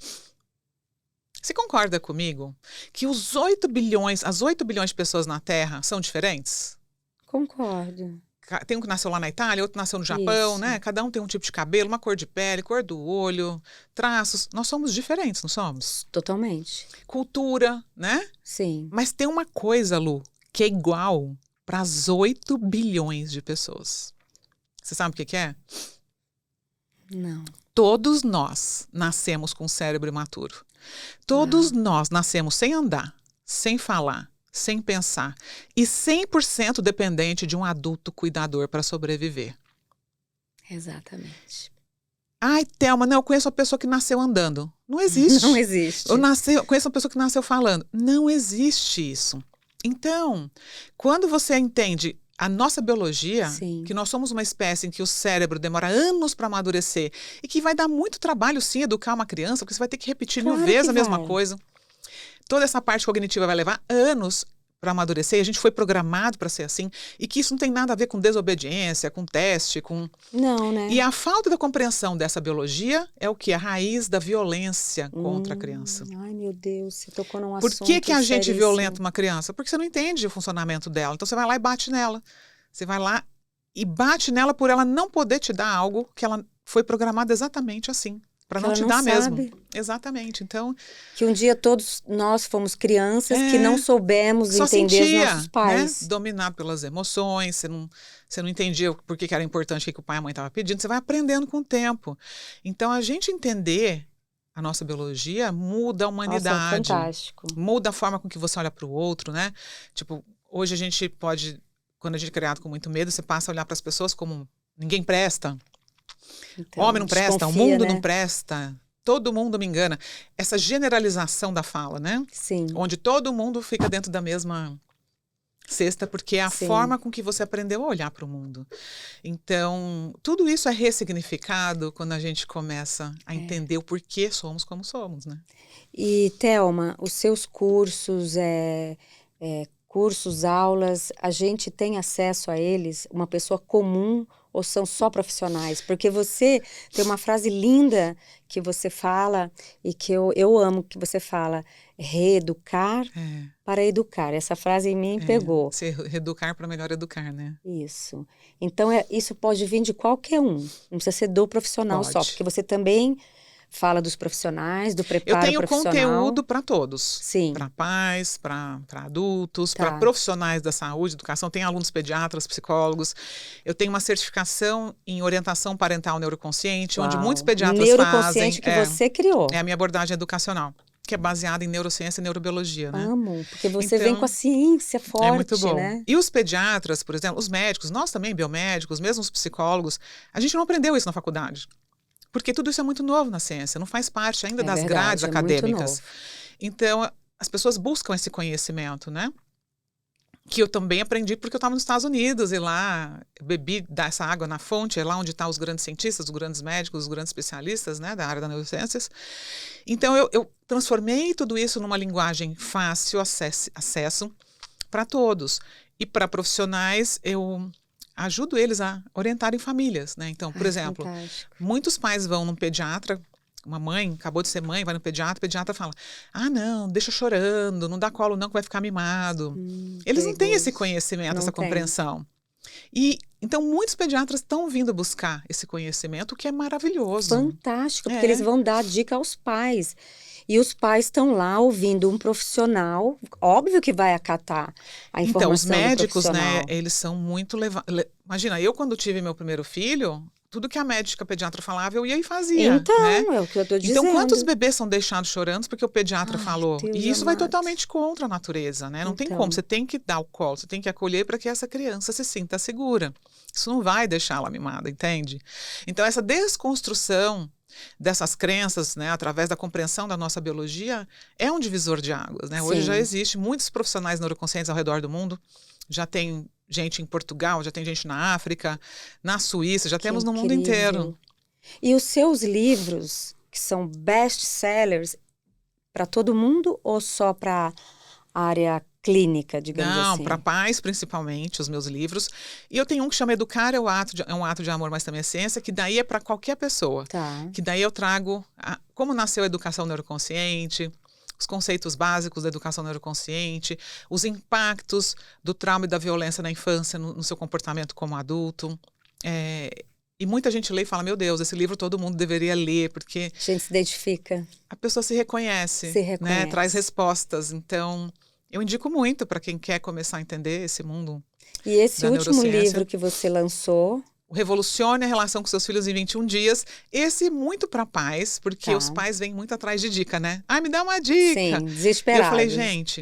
Você concorda comigo que as 8 bilhões de pessoas na Terra são diferentes? Concordo. Tem um que nasceu lá na Itália, outro nasceu no Japão, Isso. né? Cada um tem um tipo de cabelo, uma cor de pele, cor do olho, traços. Nós somos diferentes, não somos? Totalmente. Cultura, né? Sim. Mas tem uma coisa, Lu, que é igual para as 8 bilhões de pessoas. Você sabe o que que é? Não. Todos nós nascemos com o cérebro imaturo. Todos nós nascemos sem andar, sem falar, sem pensar e 100% dependente de um adulto cuidador para sobreviver. Exatamente. Ai, Thelma, não, eu conheço uma pessoa que nasceu andando. Não existe. Não existe. Eu conheço uma pessoa que nasceu falando. Não existe isso. Então, quando você entende a nossa biologia, Sim. que nós somos uma espécie em que o cérebro demora anos para amadurecer e que vai dar muito trabalho, sim, educar uma criança, porque você vai ter que repetir Claro 1000 vezes que a mesma vai. coisa. Toda essa parte cognitiva vai levar anos para amadurecer, e a gente foi programado para ser assim, e que isso não tem nada a ver com desobediência, com teste, com... Não, né? E a falta da compreensão dessa biologia é o que? A raiz da violência contra a criança. Ai, meu Deus, você tocou num Por assunto que a gente seríssimo. violenta uma criança? Porque você não entende o funcionamento dela. Então você vai lá e bate nela. Você vai lá e bate nela por ela não poder te dar algo que ela foi programada exatamente assim. Para Que não ela te não dar mesmo. sabe. Exatamente. Então, Que um dia todos nós fomos crianças que não soubemos só entender os sentia, nossos pais. né? Dominado pelas emoções, você não entendia por que era importante, o que o pai e a mãe estavam pedindo. Você vai aprendendo com o tempo. Então, a gente entender a nossa biologia muda a Nossa, humanidade. fantástico. Muda a forma com que você olha para o outro, né? Tipo, hoje a gente pode, quando a gente é criado com muito medo, você passa a olhar para as pessoas como ninguém presta. Então, Homem não presta, o desconfia, mundo né? não presta, todo mundo me engana. Essa generalização da fala, né? Sim. Onde todo mundo fica dentro da mesma cesta, porque é a Sim. forma com que você aprendeu a olhar para o mundo. Então, tudo isso é ressignificado quando a gente começa a entender o porquê somos como somos, né? E, Thelma, os seus cursos, cursos, aulas, a gente tem acesso a eles, uma pessoa comum, ou são só profissionais? Porque você tem uma frase linda que você fala e que eu amo que você fala, reeducar para educar. Essa frase em mim pegou. Se reeducar para melhor educar, né? Isso. Então, isso pode vir de qualquer um. Não precisa ser do profissional só, Pode. porque você também fala dos profissionais, do Eu preparo tenho profissional. conteúdo para todos. Sim. Para pais, para adultos, Tá. para profissionais da saúde, educação. Tem alunos pediatras, psicólogos. Eu tenho uma certificação em orientação parental neuroconsciente, onde Uau. muitos pediatras Neuroconsciente fazem. que você criou. É a minha abordagem educacional, que é baseada em neurociência e neurobiologia, né? Amo, porque você Então, vem com a ciência forte, É muito bom. né? E os pediatras, por exemplo, os médicos, nós também, biomédicos, mesmo os psicólogos, a gente não aprendeu isso na faculdade. Porque tudo isso é muito novo na ciência, não faz parte ainda das verdade, grades é muito acadêmicas. novo. Então, as pessoas buscam esse conhecimento, né? Que eu também aprendi porque eu estava nos Estados Unidos e lá eu bebi dessa água na fonte, é lá onde estão os grandes cientistas, os grandes médicos, os grandes especialistas, né, da área das neurociências. Então, eu transformei tudo isso numa linguagem fácil, acesso para todos. E para profissionais, eu ajudo eles a orientarem famílias, né? Então, por exemplo, Fantástico. muitos pais vão num pediatra, uma mãe, acabou de ser mãe, vai no pediatra, o pediatra fala, não, deixa chorando, não dá colo não que vai ficar mimado. Eles não têm perigoso. esse conhecimento, Não essa tem. compreensão. E, então, muitos pediatras estão vindo buscar esse conhecimento, o que é maravilhoso. Fantástico, porque eles vão dar dica aos pais. E os pais estão lá ouvindo um profissional, óbvio que vai acatar a informação Então, os médicos, do profissional. né, eles são muito Imagina, eu quando tive meu primeiro filho, tudo que a médica pediatra falava, eu ia e fazia. Então, né? é o que eu tô dizendo. Então, quantos bebês são deixados chorando porque o pediatra falou? Deus E isso vai amado. totalmente contra a natureza, né? Não tem Então. como. Você tem que dar o colo, você tem que acolher para que essa criança se sinta segura. Isso não vai deixá-la mimada, entende? Então, essa desconstrução dessas crenças, né, através da compreensão da nossa biologia, é um divisor de águas, né? Hoje Sim. já existe muitos profissionais neuroconscientes ao redor do mundo, já tem gente em Portugal, já tem gente na África, na Suíça, já temos no mundo inteiro. E os seus livros, que são best-sellers, para todo mundo ou só para a área clínica, digamos Não, assim? para pais, principalmente, os meus livros. E eu tenho um que chama Educar é um ato de amor, mas também é ciência, que daí é para qualquer pessoa. Tá. Que daí eu trago como nasceu a educação neuroconsciente, os conceitos básicos da educação neuroconsciente, os impactos do trauma e da violência na infância no seu comportamento como adulto. E muita gente lê e fala, meu Deus, esse livro todo mundo deveria ler, porque A gente se identifica. a pessoa se reconhece, Se reconhece. né? Traz respostas. Então, eu indico muito para quem quer começar a entender esse mundo. E esse da último neurociência. livro que você lançou, O Revolucione a relação com seus filhos em 21 dias. Esse muito para pais, porque Tá. os pais vêm muito atrás de dica, né? Ai, me dá uma dica. sim, E desesperado. eu falei, gente,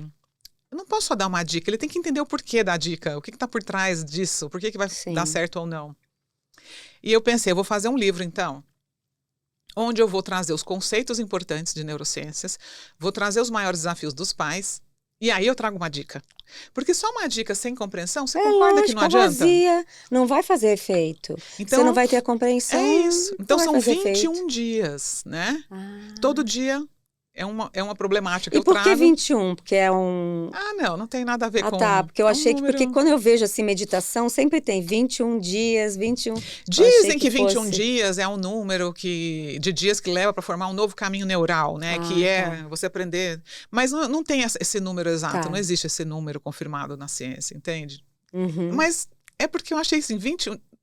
eu não posso só dar uma dica. Ele tem que entender o porquê da dica. O que está por trás disso. Por que vai Sim. dar certo ou não. E eu pensei, eu vou fazer um livro, então, onde eu vou trazer os conceitos importantes de neurociências, vou trazer os maiores desafios dos pais, e aí eu trago uma dica. Porque só uma dica sem compreensão, você concorda que não adianta? Vazia, não vai fazer efeito. Então, você não vai ter a compreensão. É isso. Então não vai são fazer 21 efeito. dias, né? Ah. Todo dia é uma problemática. E eu por que trago. 21? Porque é um... Ah, não tem nada a ver com... tá, porque eu é um achei que... número- Porque quando eu vejo assim, meditação, sempre tem 21 dias, 21... Dizem que 21 fosse... dias é um número de dias que leva para formar um novo caminho neural, né? Que é você aprender... Mas não tem esse número exato, Tá. não existe esse número confirmado na ciência, entende? Uhum. Mas é porque eu achei assim,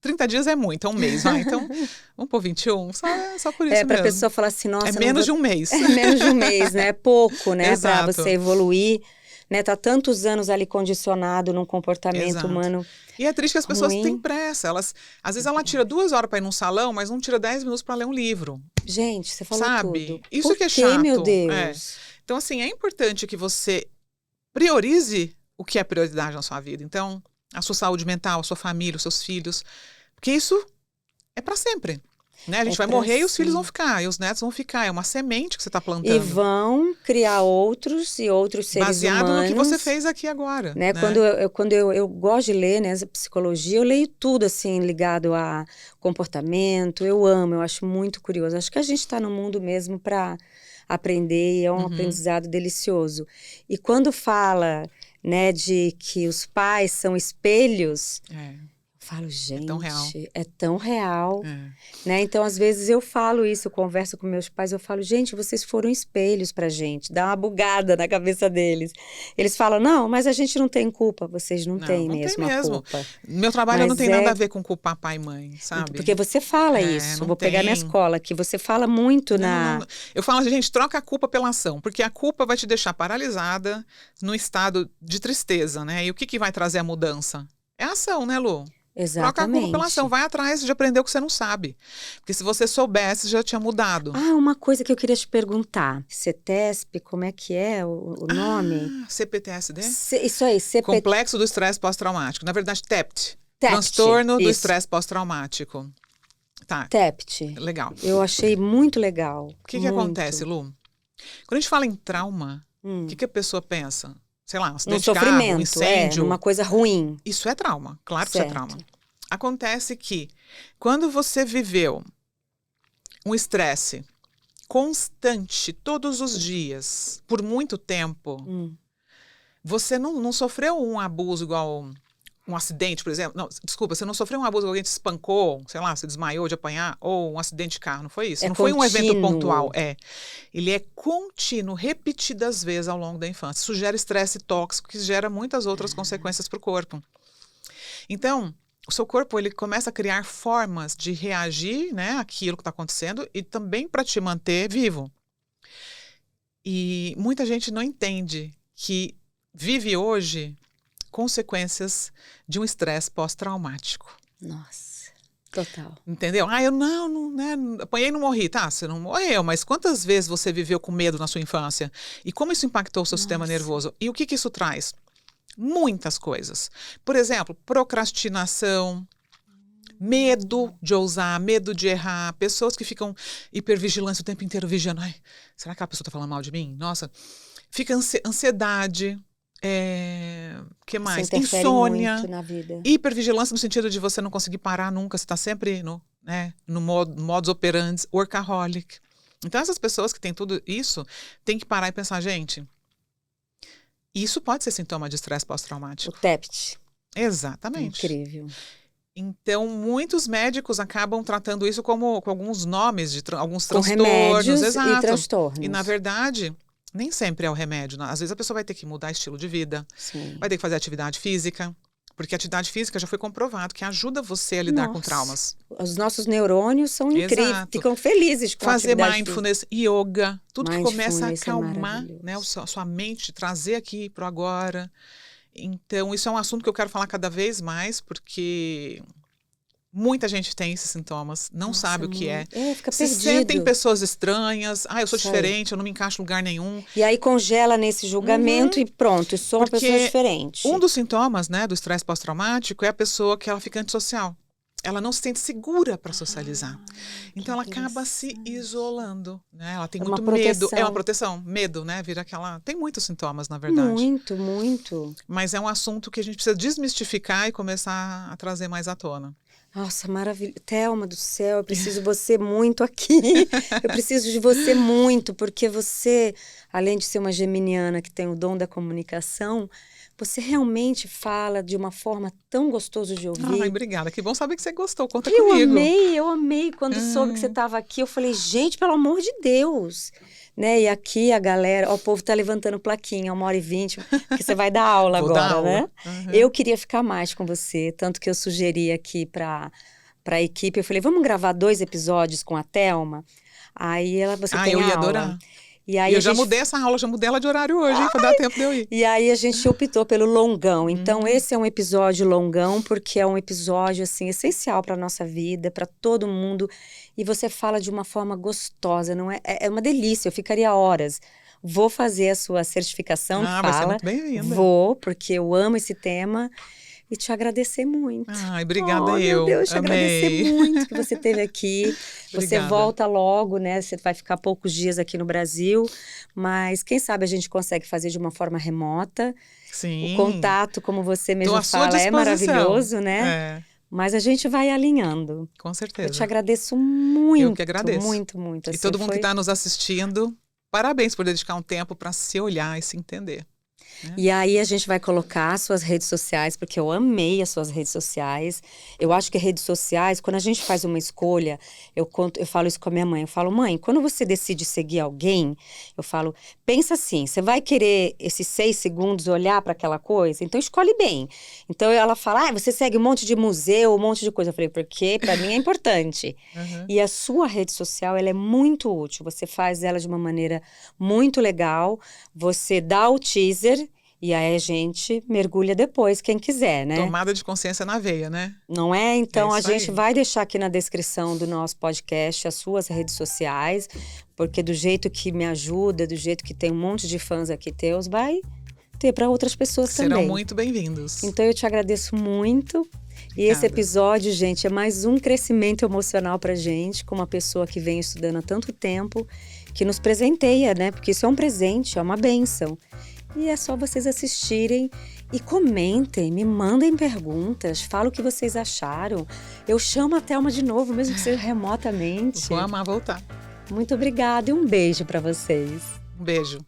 30 dias é muito, é um mês, vai. Então, vamos pôr 21, só por isso É, para a mesmo. pessoa falar assim, nossa... É menos de um mês. É menos de um mês, né? É pouco, né? Para Exato. você evoluir, né? Tá tantos anos ali condicionado num comportamento Exato. humano. E é triste que as pessoas ruim. têm pressa. Às vezes ela tira 2 horas para ir num salão, mas não tira 10 minutos para ler um livro. Gente, você falou Sabe? tudo. Isso Por que é quê, chato. meu É. Deus? Então, assim, é importante que você priorize o que é prioridade na sua vida. Então, a sua saúde mental, a sua família, os seus filhos. Porque isso é para sempre. Né? A gente vai pra morrer e os filhos sempre. vão ficar, e os netos vão ficar. É uma semente que você está plantando. E vão criar outros e outros seres baseado humanos. no que você fez aqui agora. Né? Quando eu gosto de ler, né, psicologia, eu leio tudo assim ligado a comportamento. Eu amo, eu acho muito curioso. Acho que a gente está no mundo mesmo para aprender e é um aprendizado delicioso. E quando fala, né, de que os pais são espelhos, eu falo, gente, é tão real. Né? Então, às vezes eu falo isso, eu converso com meus pais, eu falo, gente, vocês foram espelhos pra gente, dá uma bugada na cabeça deles. Eles falam, não, mas a gente não tem culpa, vocês não têm mesmo a culpa. Meu trabalho Mas não tem nada a ver com culpar pai e mãe, sabe? Porque você fala isso, vou pegar minha escola, que você fala muito não. Eu falo, gente, troca a culpa pela ação, porque a culpa vai te deixar paralisada no estado de tristeza, né? E o que vai trazer a mudança? É a ação, né, Lu? Exatamente. Troca a culpa pela ação, vai atrás de aprender o que você não sabe. Porque se você soubesse, já tinha mudado. Ah, uma coisa que eu queria te perguntar. CETESP, como é que é o nome? CPTSD? Isso aí, Complexo do estresse pós-traumático. Na verdade, TEPT. Transtorno do estresse pós-traumático. Tá. TEPT. Legal. Eu achei muito legal. O que acontece, Lu? Quando a gente fala em trauma, o que a pessoa pensa? Sei lá, um acidente de carro, um incêndio. Uma coisa ruim. Isso é trauma, claro que isso é trauma. Acontece que quando você viveu um estresse constante, todos os dias, por muito tempo, você não sofreu um abuso igual um acidente, por exemplo. Não, desculpa, você não sofreu um abuso, alguém te espancou, sei lá, você desmaiou de apanhar, ou um acidente de carro, não foi isso? Não foi um evento pontual, Ele é contínuo, repetidas vezes ao longo da infância. Isso gera estresse tóxico, que gera muitas outras consequências para o corpo. Então, o seu corpo, ele começa a criar formas de reagir, né, àquilo que está acontecendo e também para te manter vivo. E muita gente não entende que vive hoje consequências de um estresse pós-traumático. Nossa. Total. Entendeu? Eu não, né? Apanhei e não morri. Tá, você não morreu, mas quantas vezes você viveu com medo na sua infância? E como isso impactou o seu sistema nervoso? E o que isso traz? Muitas coisas. Por exemplo, procrastinação, medo de ousar, medo de errar, pessoas que ficam hipervigilantes o tempo inteiro vigiando. Ai, será que a pessoa está falando mal de mim? Nossa, fica ansiedade. Que mais? Insônia, muito na vida. hipervigilância no sentido de você não conseguir parar nunca, você está sempre no modus operandi, workaholic. Então essas pessoas que têm tudo isso, tem que parar e pensar, gente, isso pode ser sintoma de estresse pós-traumático. O TEPT. Exatamente. Incrível. Então, muitos médicos acabam tratando isso com alguns nomes de alguns com transtornos. Remédios exato. E transtornos. E, na verdade, nem sempre é o remédio. Às vezes a pessoa vai ter que mudar estilo de vida, Sim. vai ter que fazer atividade física, porque a atividade física já foi comprovado que ajuda você a lidar com traumas. Os nossos neurônios são incríveis, ficam felizes com fazer atividade mindfulness, yoga, tudo que começa a Mindfulness acalmar a sua mente, trazer aqui para o agora. Então, isso é um assunto que eu quero falar cada vez mais, porque muita gente tem esses sintomas, não sabe o que é. Fica se perdido. sentem pessoas estranhas, eu sou diferente, eu não me encaixo em lugar nenhum. E aí congela nesse julgamento e pronto, eu sou uma pessoa diferente. Um dos sintomas, do estresse pós-traumático é a pessoa que ela fica antissocial. Ela não se sente segura para socializar. Então ela acaba se isolando, né? Ela tem muito medo. É uma proteção. Medo, né? Vira aquela. Tem muitos sintomas, na verdade. Muito, muito. Mas é um assunto que a gente precisa desmistificar e começar a trazer mais à tona. Nossa, maravilha. Thelma do céu, eu preciso de você muito aqui. Eu preciso de você muito, porque você, além de ser uma geminiana que tem o dom da comunicação, você realmente fala de uma forma tão gostosa de ouvir. Ai, obrigada. Que bom saber que você gostou. Conta comigo. Eu amei quando soube que você estava aqui. Eu falei, gente, pelo amor de Deus. Né? E aqui a galera, o povo tá levantando plaquinha, 1h20, porque você vai dar aula agora, dar aula. né? Eu queria ficar mais com você, tanto que eu sugeri aqui para a equipe, eu falei, vamos gravar 2 episódios com a Thelma? Aí você tem eu ia aula. adorar. E aí eu já mudei essa aula, já mudei ela de horário hoje, hein, pra dar tempo de eu ir. E aí a gente optou pelo longão. Então esse é um episódio longão, porque é um episódio assim essencial para nossa vida, para todo mundo. E você fala de uma forma gostosa, não é? É uma delícia, eu ficaria horas. Vou fazer a sua certificação de vai ser fala. muito bem-vinda. Vou, porque eu amo esse tema. E te agradecer muito. Ai, obrigada, meu Deus, te amei. agradecer muito que você esteve aqui. Você volta logo, né? Você vai ficar poucos dias aqui no Brasil, mas quem sabe a gente consegue fazer de uma forma remota. Sim. O contato, como você mesmo fala, é maravilhoso, né? Mas a gente vai alinhando. Com certeza. Eu te agradeço muito. Eu que agradeço. Muito, muito. E todo mundo que está nos assistindo, parabéns por dedicar um tempo para se olhar e se entender. E aí a gente vai colocar as suas redes sociais, porque eu amei as suas redes sociais. Eu acho que redes sociais, quando a gente faz uma escolha, eu falo isso com a minha mãe. Eu falo, mãe, quando você decide seguir alguém, eu falo, pensa assim, você vai querer esses 6 segundos olhar para aquela coisa? Então escolhe bem. Então ela fala, você segue um monte de museu, um monte de coisa. Eu falei, porque para mim é importante. E a sua rede social, ela é muito útil. Você faz ela de uma maneira muito legal. Você dá o teaser. E aí a gente mergulha depois, quem quiser, né? Tomada de consciência na veia, né? Não é? Então a gente aí. vai deixar aqui na descrição do nosso podcast as suas redes sociais, porque do jeito que me ajuda, do jeito que tem um monte de fãs aqui teus, vai ter para outras pessoas também. Serão muito bem-vindos. Então eu te agradeço muito. E esse episódio, gente, é mais um crescimento emocional pra gente, com uma pessoa que vem estudando há tanto tempo, que nos presenteia, né? Porque isso é um presente, é uma bênção. E é só vocês assistirem e comentem, me mandem perguntas, fala o que vocês acharam. Eu chamo a Thelma de novo, mesmo que seja remotamente. Vou amar voltar. Muito obrigada e um beijo para vocês. Um beijo.